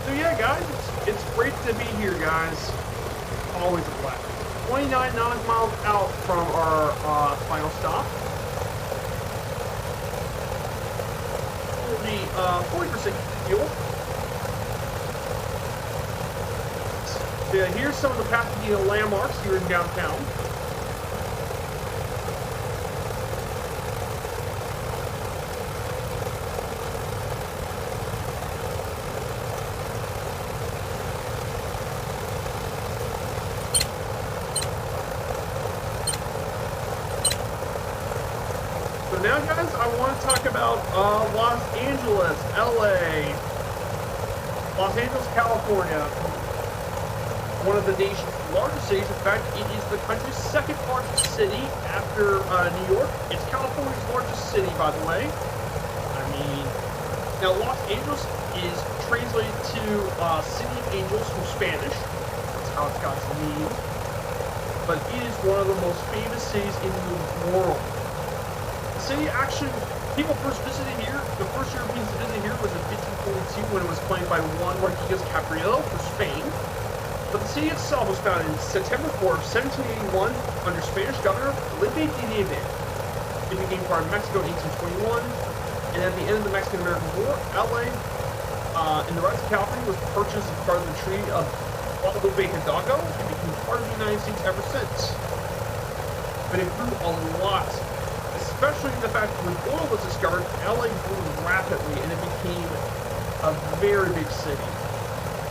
Speaker 1: So yeah, guys, it's great to be here, guys. Always a blast. 29 nautical miles out from our final stop. We'll be 40% fuel. So yeah, here's some of the Pasadena landmarks here in downtown. So now, guys, I want to talk about Los Angeles, LA, Los Angeles, California, one of the nation's largest cities. In fact, it is the country's second largest city after New York. It's California's largest city, by the way. I mean, now Los Angeles is translated to City of Angels from Spanish. That's how it's got its name. But it is one of the most famous cities in the world. The city actually, people first visited here, the first Europeans to visit here was in 1542 when it was claimed by Juan Rodriguez Cabrillo for Spain. But the city itself was founded in September 4, 1781 under Spanish governor Felipe de Nieves. It became part of Mexico in 1821, and at the end of the Mexican-American War, LA in the rest of California was purchased as part of the Treaty of Guadalupe Hidalgo and became part of the United States ever since. But it grew a lot, especially the fact that when oil was discovered, LA grew rapidly and it became a very big city.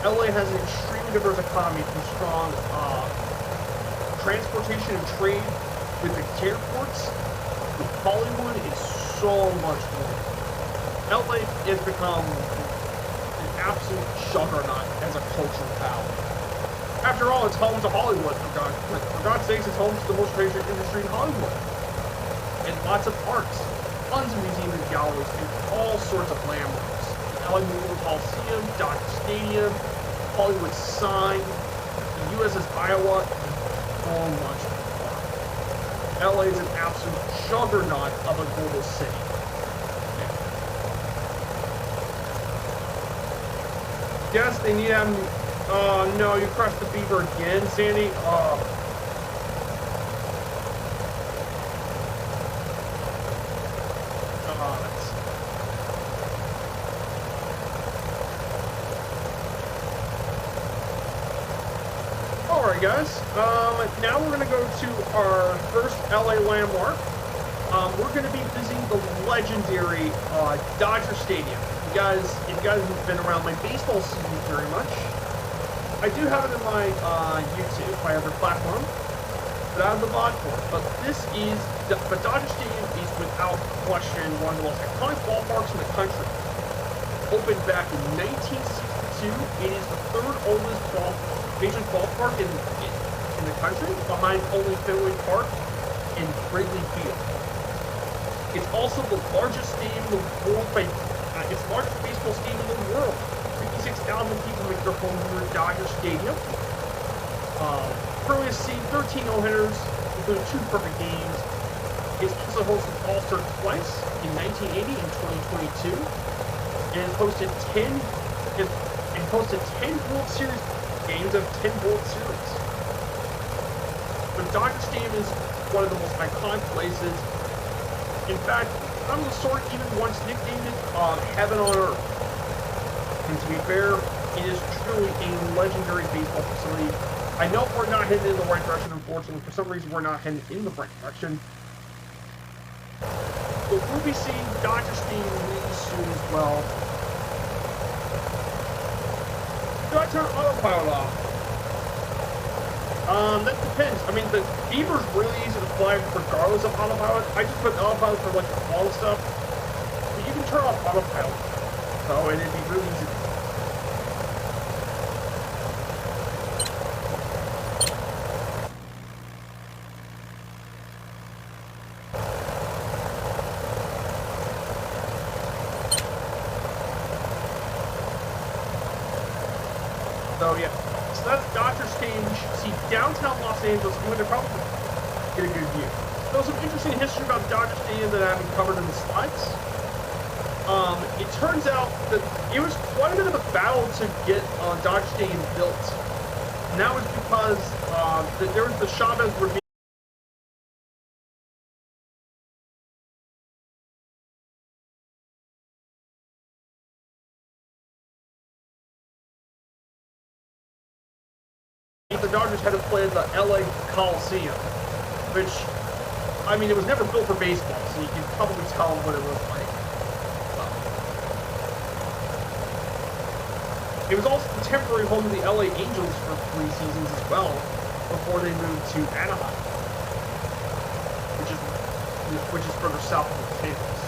Speaker 1: LA has an extremely diverse economy from strong transportation and trade with the airports, with Hollywood, and so much more. LA has become an absolute juggernaut as a cultural power. After all, it's home to Hollywood, for God's sakes, it's home to the most creative industry in Hollywood. And lots of arts, tons of museums and galleries, and all sorts of landmarks. LA Memorial Coliseum, Dodger Stadium, Hollywood sign, the USS Iowa, and so much more. LA is an absolute juggernaut of a global city. Yes, they need to have. Oh no, you crushed the beaver again, Sandy. Oh. Alright guys, now we're going to go to our first LA landmark. We're going to be visiting the legendary Dodger Stadium. If you guys have been around my baseball season very much, I do have it in my YouTube, my other platform, but I have the VOD for it. But Dodger Stadium is without question one of the most iconic ballparks in the country. Opened back in 1962, it is the third oldest major ballpark in the country, behind only Fenway Park and Wrigley Field. It's also the largest stadium in the world it's the largest baseball stadium in the world. 56,000 people make their home here at Dodger Stadium. Currently has seen 13 no-hitters, including 2 perfect games. It's also hosted All-Star twice in 1980 and 2022, and has hosted 10 World Series games of 10 World Series. But Dodger Stadium is one of the most iconic places. In fact, some of the sort even once nicknamed it Heaven on Earth. And to be fair, it is truly a legendary baseball facility. I know we're not heading in the right direction, unfortunately. For some reason, we're not heading in the right direction. But we'll be seeing Dodger Stadium really soon as well. Do I turn autopilot off? That depends. I mean, the Beaver's really easy to fly regardless of autopilot. I just put autopilot for like the small stuff. But you can turn off autopilot. So it'd be really easy. So yeah, so that's Dodger Stadium. You should see downtown Los Angeles. I'm going to probably get a good view. There's some interesting history about Dodger Stadium that I haven't covered in the slides. It turns out that it was quite a bit of a battle to get Dodger Stadium built, and that was because there was the Chavez ravine. The Dodgers had to play at the LA Coliseum, which, I mean, it was never built for baseball, so you can probably tell what it was like. It was also the temporary home of the LA Angels for 3 seasons as well, before they moved to Anaheim, which is further south of Los Angeles.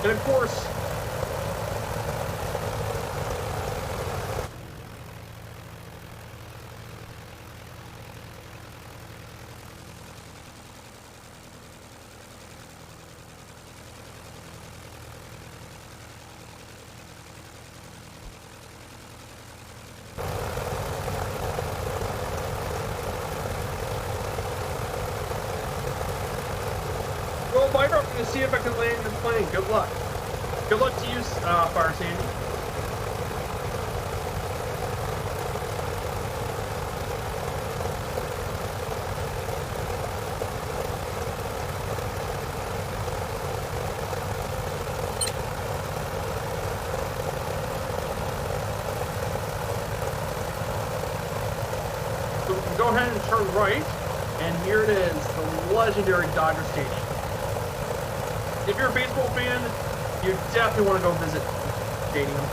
Speaker 1: And of course, well, Viper, I'm going to see if I can land the plane. Good luck. Good luck to you, Fire Sandy. So we can go ahead and turn right, and here it is, the legendary Dodger Stadium. If you're a baseball fan, you definitely want to go visit the stadium.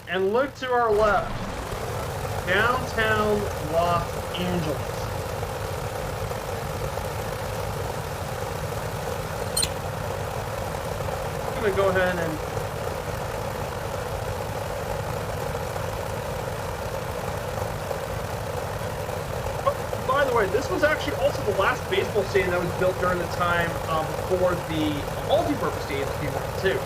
Speaker 1: And look to our left, downtown Los Angeles. Go ahead and by the way, this was actually also the last baseball stadium that was built during the time before the multi-purpose stadium came around too.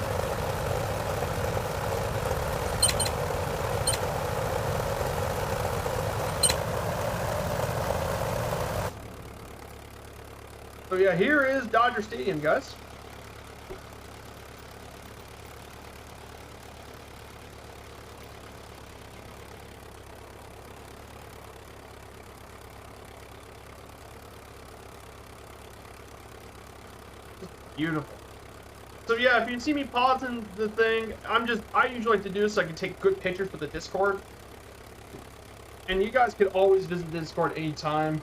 Speaker 1: So yeah, here is Dodger Stadium, guys. Beautiful. So yeah, if you see me pausing the thing, I usually like to do this so I can take good pictures for the Discord. And you guys could always visit the Discord anytime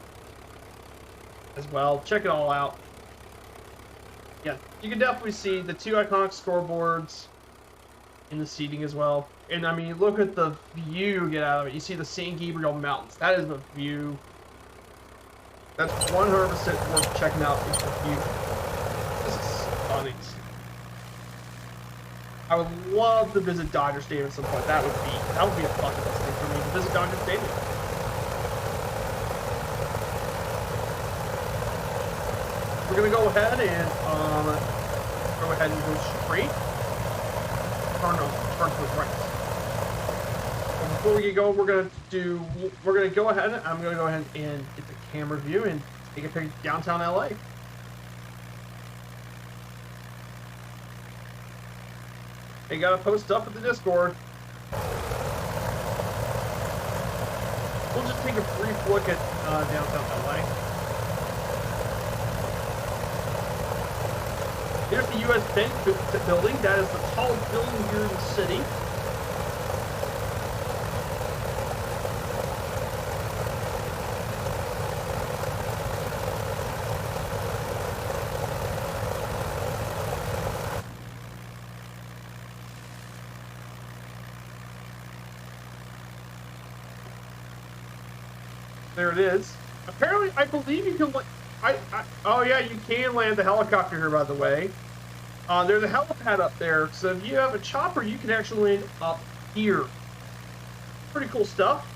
Speaker 1: as well. Check it all out. Yeah, you can definitely see the 2 iconic scoreboards in the seating as well. And I mean, look at the view you get out of it. You see the San Gabriel Mountains. That is the view. That's 100% worth checking out. It's the view. I would love to visit Dodger Stadium at some point. That would be a bucket list thing for me to visit Dodger Stadium. We're gonna go ahead and go straight. Turn to the right. And before we get going, we're gonna go ahead. I'm gonna go ahead and get the camera view and take a picture of downtown LA. They gotta post up at the Discord. we'll just take a brief look at downtown LA. Here's the U.S. Bank building. That is the tallest building here in the city. There it is. Apparently, I believe you can. Oh yeah, you can land the helicopter here. By the way, there's a helipad up there. So if you have a chopper, you can actually land up here. Pretty cool stuff.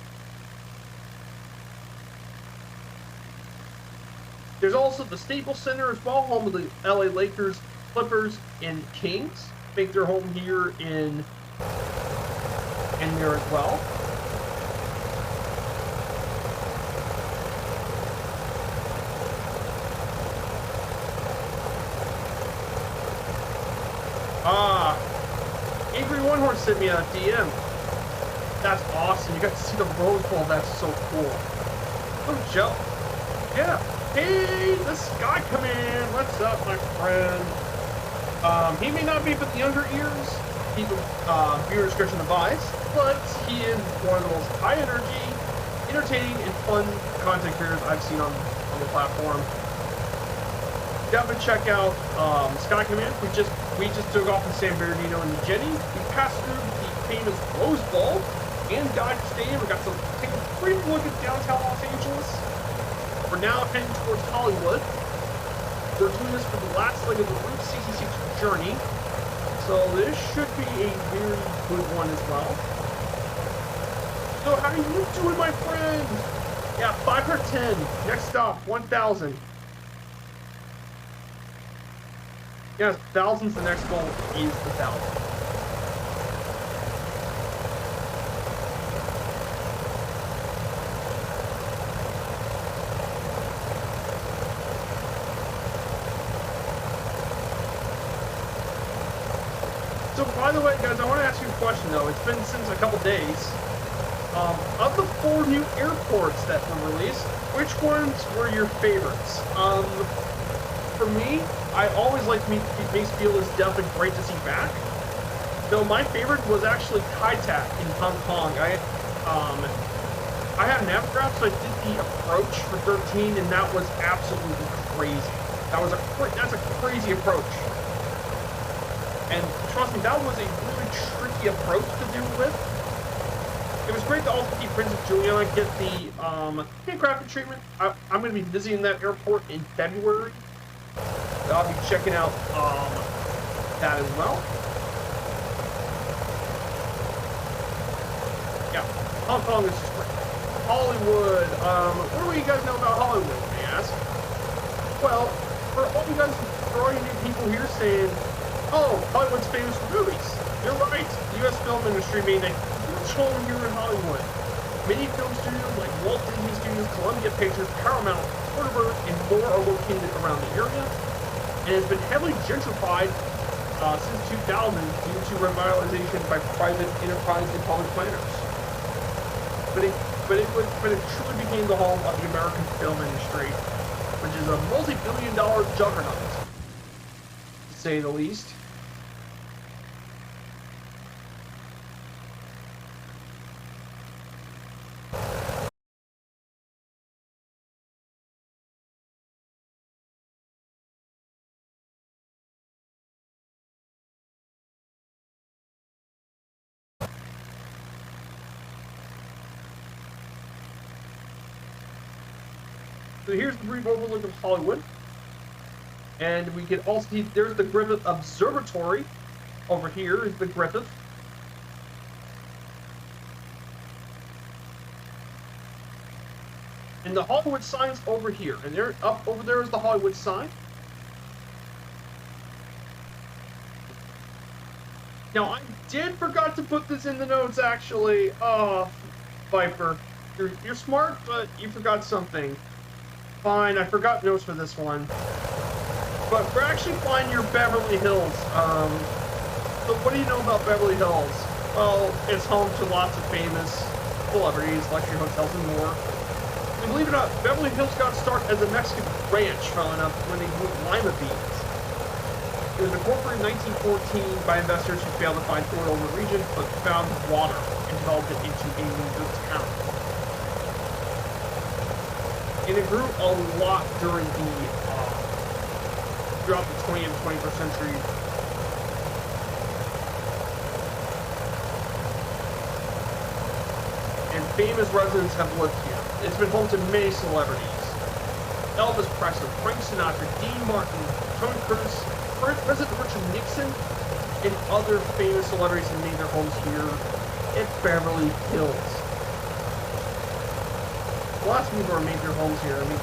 Speaker 1: There's also the Staples Center as well, home of the LA Lakers, Clippers, and Kings. Make their home here in there as well. Angry One Horse sent me a DM. That's awesome. You got to see the Rose Bowl. That's so cool. Oh, Joe. Yeah. Hey, the Sky Command. What's up, my friend? He may not be for the younger ears. He's viewer discretion advised, but he is one of the most high energy, entertaining, and fun content creators I've seen on the platform. Definitely check out Sky Command. We just took off in San Bernardino and Jenny. We passed through the famous Rose Bowl and Dodger Stadium. We got to take a brief look at downtown Los Angeles. We're now heading towards Hollywood. We're doing this for the last leg of the Route 66 journey. So this should be a very good one as well. So how are you doing, my friend? Yeah, 510. Next stop, 1,000. Yes, thousands. The next goal is the 1,000. So, by the way, guys, I want to ask you a question, though. It's been since a couple days. Of the 4 new airports that were released, which ones were your favorites? For me, I always like to meet Feel is definitely great to see back. Though my favorite was actually Kai Tak in Hong Kong. I have Navigraph, so I did the approach for 13, and that was absolutely crazy. That's a crazy approach. And trust me, that was a really tricky approach to do with. It was great to also see Princess Juliana get the handcrafted treatment. I'm going to be visiting that airport in February. So I'll be checking out that as well. Yeah, Hong Kong is just great. Hollywood. What do you guys know about Hollywood, may I ask? Well, for all you guys, for all you new people here saying, oh, Hollywood's famous for movies. You're right. The U.S. film industry made a huge home here in Hollywood. Many film studios like Walt Disney Studios, Columbia Pictures, Paramount, Warner, and more are located around the area, and has been heavily gentrified since 2000 due to revitalization by private enterprise and public planners. But it truly became the home of the American film industry, which is a multi-billion-dollar juggernaut, to say the least. So here's the brief overlook of Hollywood. And we can also see there's the Griffith Observatory. Over here is the Griffith. And the Hollywood sign's over here. And there, up over there is the Hollywood sign. Now, I did forgot to put this in the notes, actually. Oh, Viper. You're smart, but you forgot something. Fine, I forgot notes for this one. But we're actually flying near Beverly Hills. So what do you know about Beverly Hills? Well, it's home to lots of famous celebrities, luxury hotels, and more. And believe it or not, Beverly Hills got started as a Mexican ranch, following up when they grew lima beans. It was incorporated in 1914 by investors who failed to find oil in the region, but found water and developed it into a major town. And it grew a lot during throughout the 20th and 21st century. And famous residents have lived here. It's been home to many celebrities: Elvis Presley, Frank Sinatra, Dean Martin, Tony Curtis, President Richard Nixon, and other famous celebrities have made their homes here at Beverly Hills. Lots of people have made their homes here. I mean,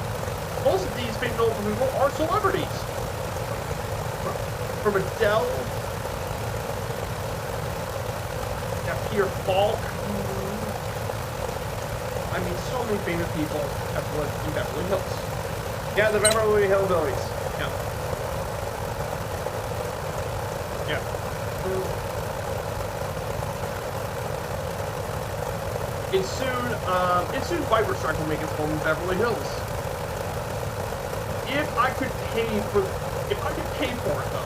Speaker 1: most of these famous people are celebrities. From Adele, Pierre Falk. I mean, so many famous people have lived in Beverly Hills. Yeah, the Beverly Hillbillies. Yeah. Yeah. And soon Viper Strike will make its home in Beverly Hills. If I could pay for it though.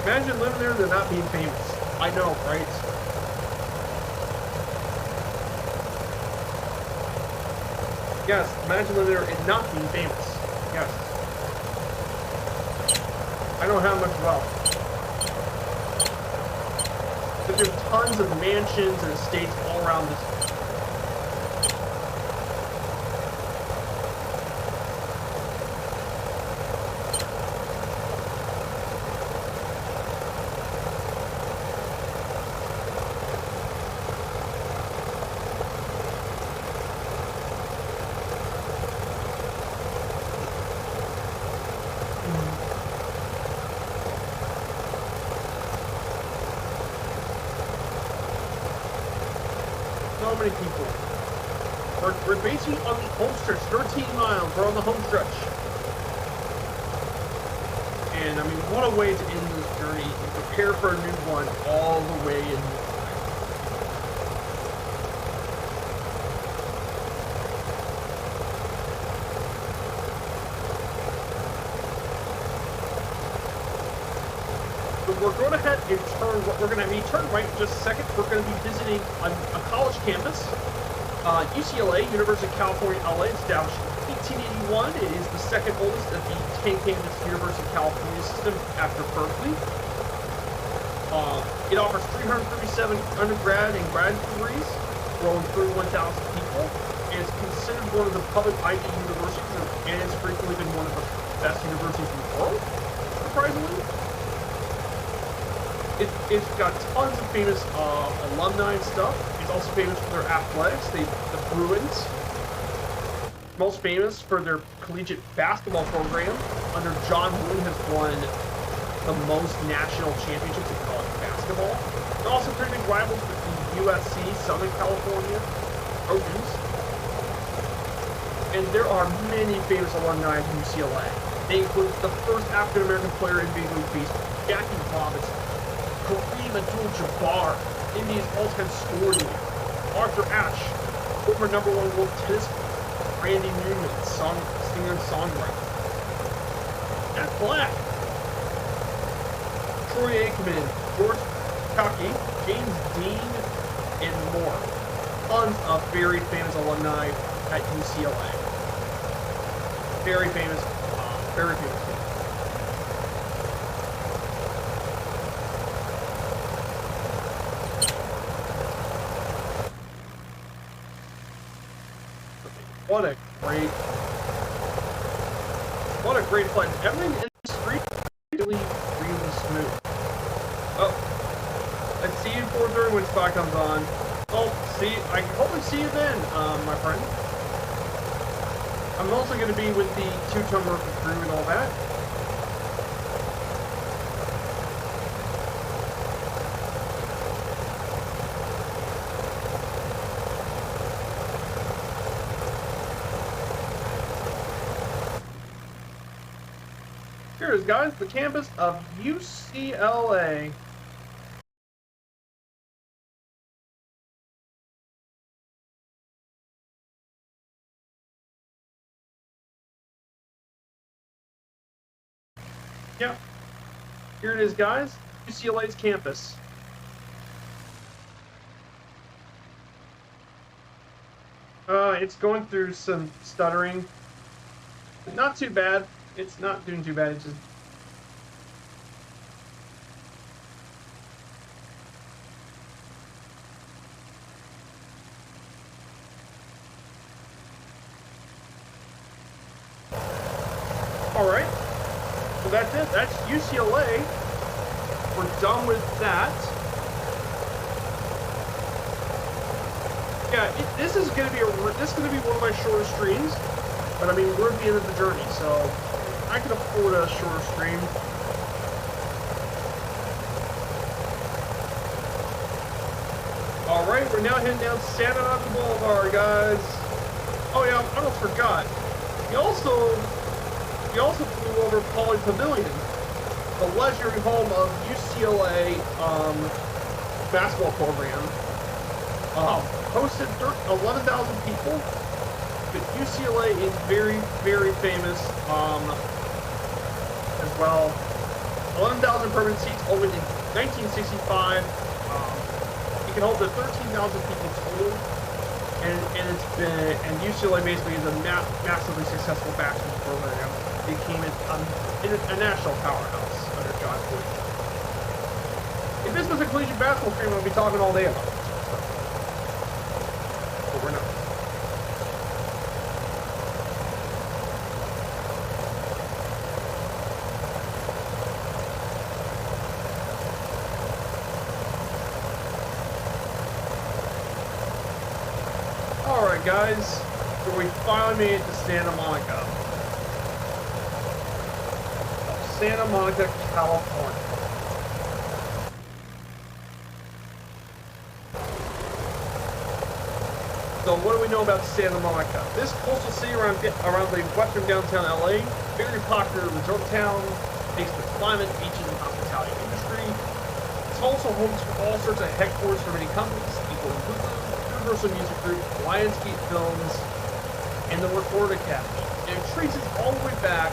Speaker 1: Imagine living there and not being famous. I know, right? Yes, imagine living there and not being famous. Yes. I don't have much wealth. But there's tons of mansions and estates all around this. So many people. We're basically on the home stretch, 13 miles. We're on the home stretch. And I mean, what a way to end this journey and prepare for a new one all the way in. We're going to head and turn. We're going to be turn right in just a second. We're going to be visiting a college campus, UCLA, University of California, LA, established in 1881. It is the second oldest of the 10 campus University of California system after Berkeley. It offers 337 undergrad and grad degrees, growing 31,000 people, and it's considered one of the public Ivy universities, and it's frequently been one of the best universities in the world, surprisingly. It's got tons of famous alumni and stuff. It's also famous for their athletics. The Bruins, most famous for their collegiate basketball program. Under John Wooden, has won the most national championships in college basketball. They're also pretty big rivals with the USC, Southern California Trojans. And there are many famous alumni of UCLA. They include the first African-American player in Big League Baseball, Jackie Robinson, Kareem Abdul-Jabbar, India's all-time scorer leader, Arthur Ashe, former #1 world tennis player, Randy Newman, singer and songwriter, Jack Black, Troy Aikman, George Takei, James Dean, and more. Tons of very famous alumni at UCLA. Very famous, very famous. What a great flight. Everything in the street is really, really smooth. Oh, let's see you 4:30 when Spot comes on. Oh, I hopefully see you then, my friend. I'm also going to be with the two-ton working crew and all that. Here it is, guys, the campus of UCLA. Yep. Here it is, guys. UCLA's campus. It's going through some stuttering. Not too bad. It's not doing too bad. It's just... Alright. So that's it. That's UCLA. We're done with that. Yeah, this is gonna be one of my shorter streams, but I mean we're at the end of the journey, so I can afford a shorter stream. All right, we're now heading down Santa Monica Boulevard, guys. Oh yeah, I almost forgot. We also flew over Poly Pavilion, the legendary home of UCLA basketball program. Hosted 11,000 people, but UCLA is very, very famous as well. 11,000 permanent seats opened in 1965. It can hold to 13,000 people total, and UCLA basically is a massively successful basketball program. It became a national powerhouse under John Boyd. If this was a collegiate basketball stream, I'd be talking all day about it. We're not. Alright guys, so we finally made it to Santa Monica. Santa Monica, California. So what do we know about Santa Monica? This coastal city around the western downtown LA, very popular resort town, based with climate, beaches, and hospitality industry. It's also home to all sorts of headquarters for many companies, including Google, Universal Music Group, Lionsgate Films, and the Ford Academy. And it traces all the way back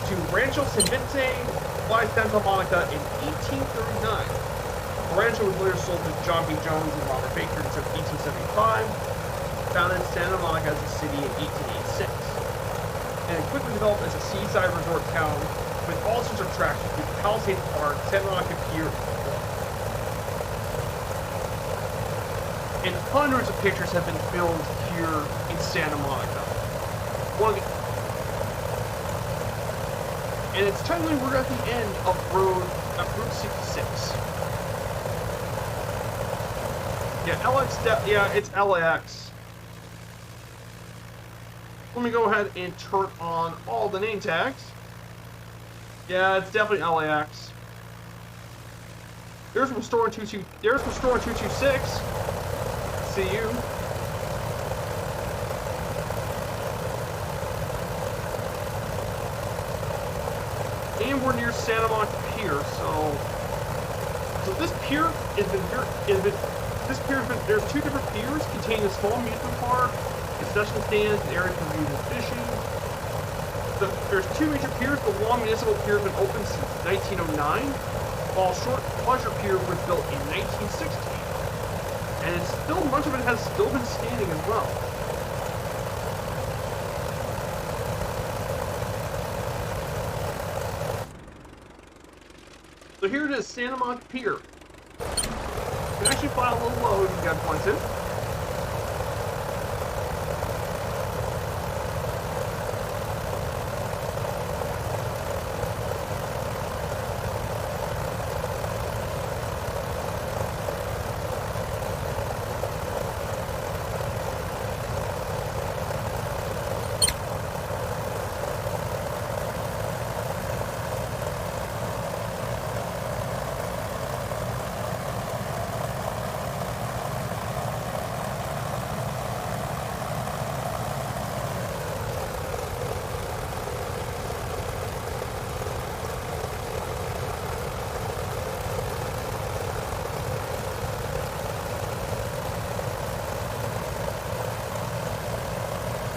Speaker 1: to Rancho San Vicente, Santa Monica in 1839. The rancho was later sold to John B. Jones and Robert Baker in 1875. Founded Santa Monica as a city in 1886, and it quickly developed as a seaside resort town with all sorts of attractions, with Palisades Park, Santa Monica Pier, and hundreds of pictures have been filmed here in Santa Monica. And it's technically we're at the end of Route 66. Yeah, it's LAX. Let me go ahead and turn on all the name tags. Yeah, it's definitely LAX. There's from store 226. See you. And we're near Santa Monica Pier, so this pier there's two different piers containing a small amusement park, concession stands, and areas for viewing and fishing. There's two major piers. The long municipal pier has been open since 1909, while a short pleasure pier was built in 1916. And much of it has still been standing as well. So here it is, Santa Monica Pier. You can actually fly a little low if you got points in.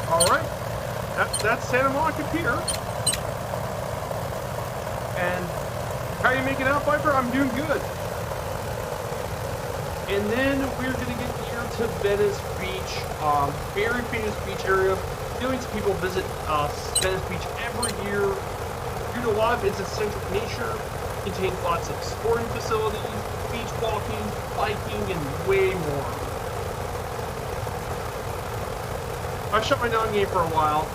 Speaker 1: All right, that's Santa Monica Pier. And how you making out, Viper? I'm doing good. And then we're gonna get here to Venice Beach, very famous beach area. Millions of people visit Venice Beach every year. Due to a lot of its eccentric nature, it contains lots of sporting facilities, beach walking, biking, and way more. I shut my non-game for a while.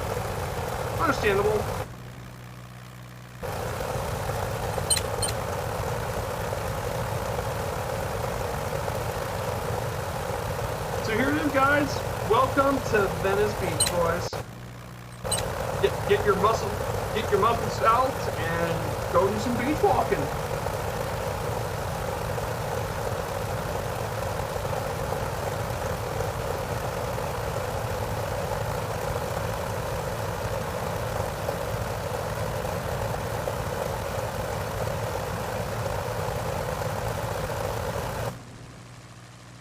Speaker 1: Understandable. So here it is, guys. Welcome to Venice Beach, boys. Get your muscles out and go do some beach walking.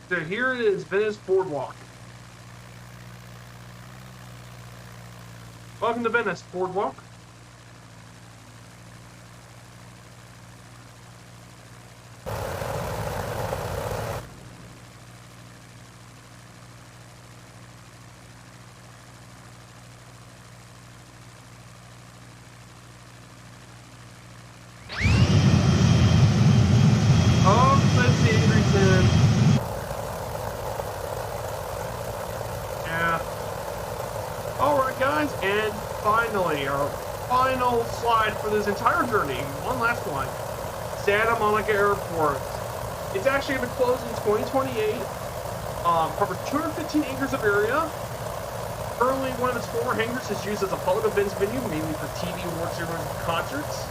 Speaker 1: So here it is, Venice Boardwalk. Welcome to Venice Boardwalk. Oh, let's see, Adrian. Alright guys, and finally, our final slide for this entire journey, one last one, Santa Monica Airport. It's actually going to close in 2028, covers 215 acres of area. Currently, one of its former hangars is used as a public events venue, mainly for TV awards ceremonies and concerts.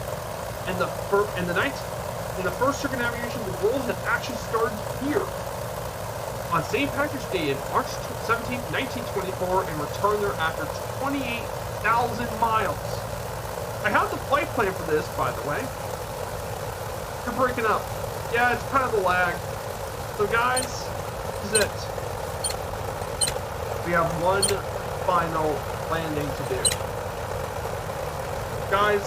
Speaker 1: In the first circumnavigation, the world had actually started here on St. Patrick's Day in March 17, 1924, and returned there after 28,000 miles. I have the flight plan for this, by the way. You're breaking up. Yeah, it's kind of the lag. So guys, this is it. We have one final landing to do. Guys,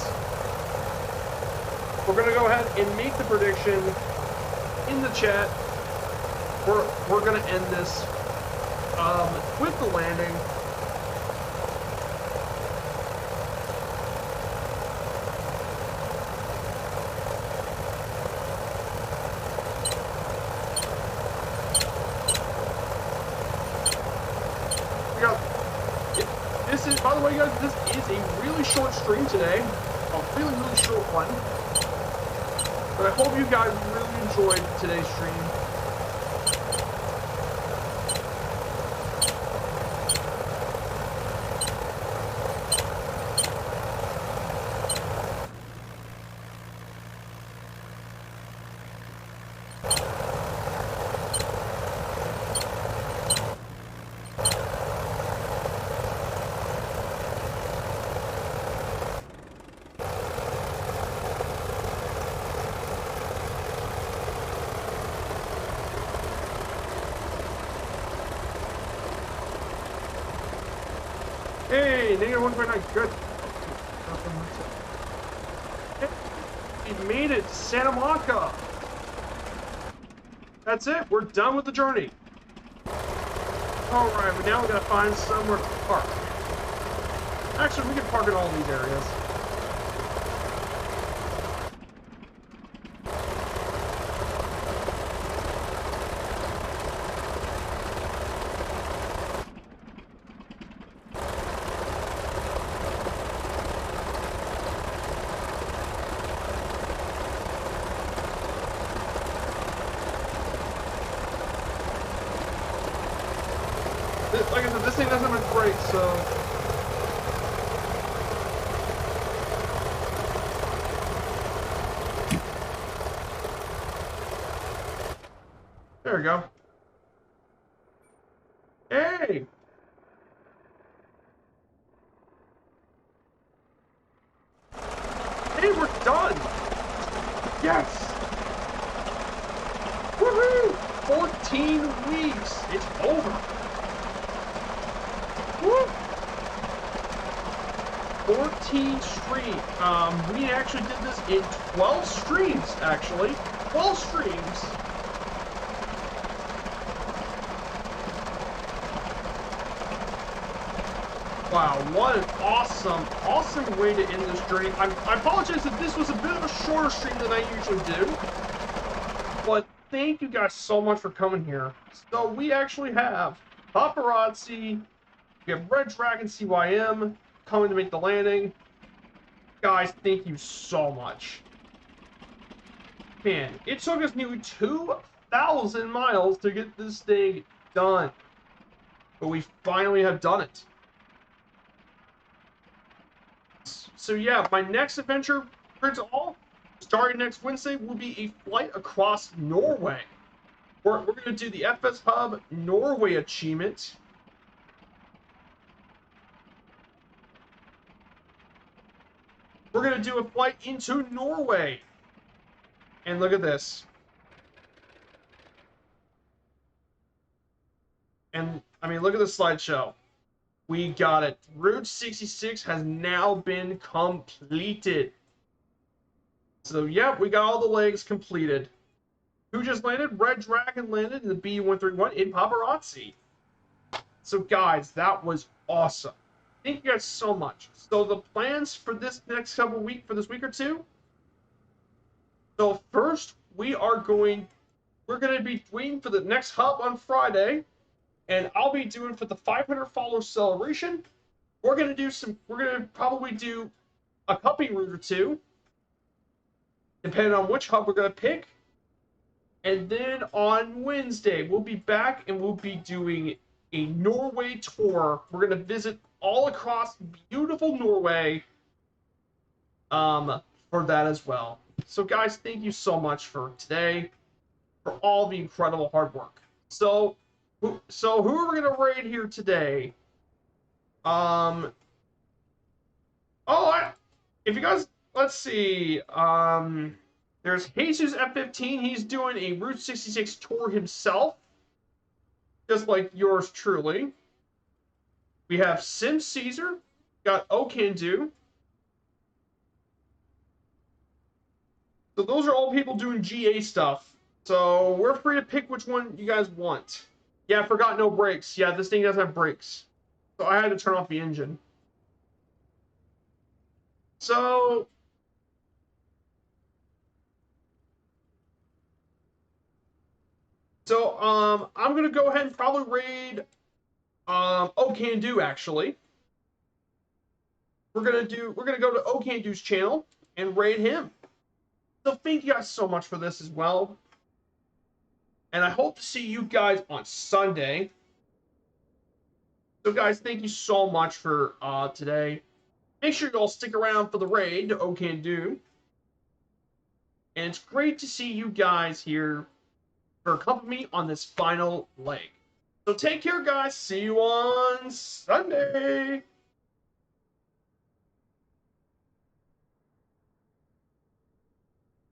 Speaker 1: we're going to go ahead and make the prediction in the chat. We're going to end this with the landing. This is, by the way, guys, this is a really short stream today. A really, really short one. But I hope you guys really enjoyed today's stream. Hey, -1.9, good. We made it to Santa Monica. That's it, we're done with the journey. Alright, but now we gotta find somewhere to park. Actually, we can park in all these areas. Like I said, this thing doesn't have a brake, so... There we go. Hey! Hey, we're done! Yes! Woohoo! 14 weeks! It's over! Woo! 14 streams. We actually did this in 12 streams, actually. 12 streams. Wow, what an awesome way to end this journey. I apologize if this was a bit of a shorter stream than I usually do. But thank you guys so much for coming here. So we actually have Paparazzi, we have Red Dragon CYM coming to make the landing. Guys, thank you so much. Man, it took us nearly 2,000 miles to get this thing done. But we finally have done it. So yeah, my next adventure, Prince All, starting next Wednesday, will be a flight across Norway. We're going to do the FS Hub Norway achievement. We're going to do a flight into Norway. And look at this. And, I mean, look at the slideshow. We got it. Route 66 has now been completed. So, yep, we got all the legs completed. Who just landed? Red Dragon landed in the B131 in Paparazzi. So, guys, that was awesome. Thank you guys so much. So, the plans for this next couple weeks, for this week or two. So, first, we're going to be waiting for the next hub on Friday. And I'll be doing for the 500 follower celebration. We're going to probably do a company route or two, depending on which hub we're going to pick. And then on Wednesday, we'll be back and we'll be doing a Norway tour. We're going to visit all across beautiful Norway for that as well. So guys, thank you so much for today, for all the incredible hard work. So who are we going to raid here today? If you guys, let's see, there's Jesus F15. He's doing a Route 66 tour himself, just like yours truly. We have Sim Caesar, got O Can Do. So those are all people doing GA stuff. So we're free to pick which one you guys want. Yeah, I forgot no brakes. Yeah, this thing doesn't have brakes. So I had to turn off the engine. So I'm gonna go ahead and probably raid O Can Do actually. We're gonna go to O Can Do's channel and raid him. So thank you guys so much for this as well. And I hope to see you guys on Sunday. So guys, thank you so much for today. Make sure you all stick around for the raid to O Can Do. And it's great to see you guys here for accompanying me on this final leg. So take care, guys. See you on Sunday.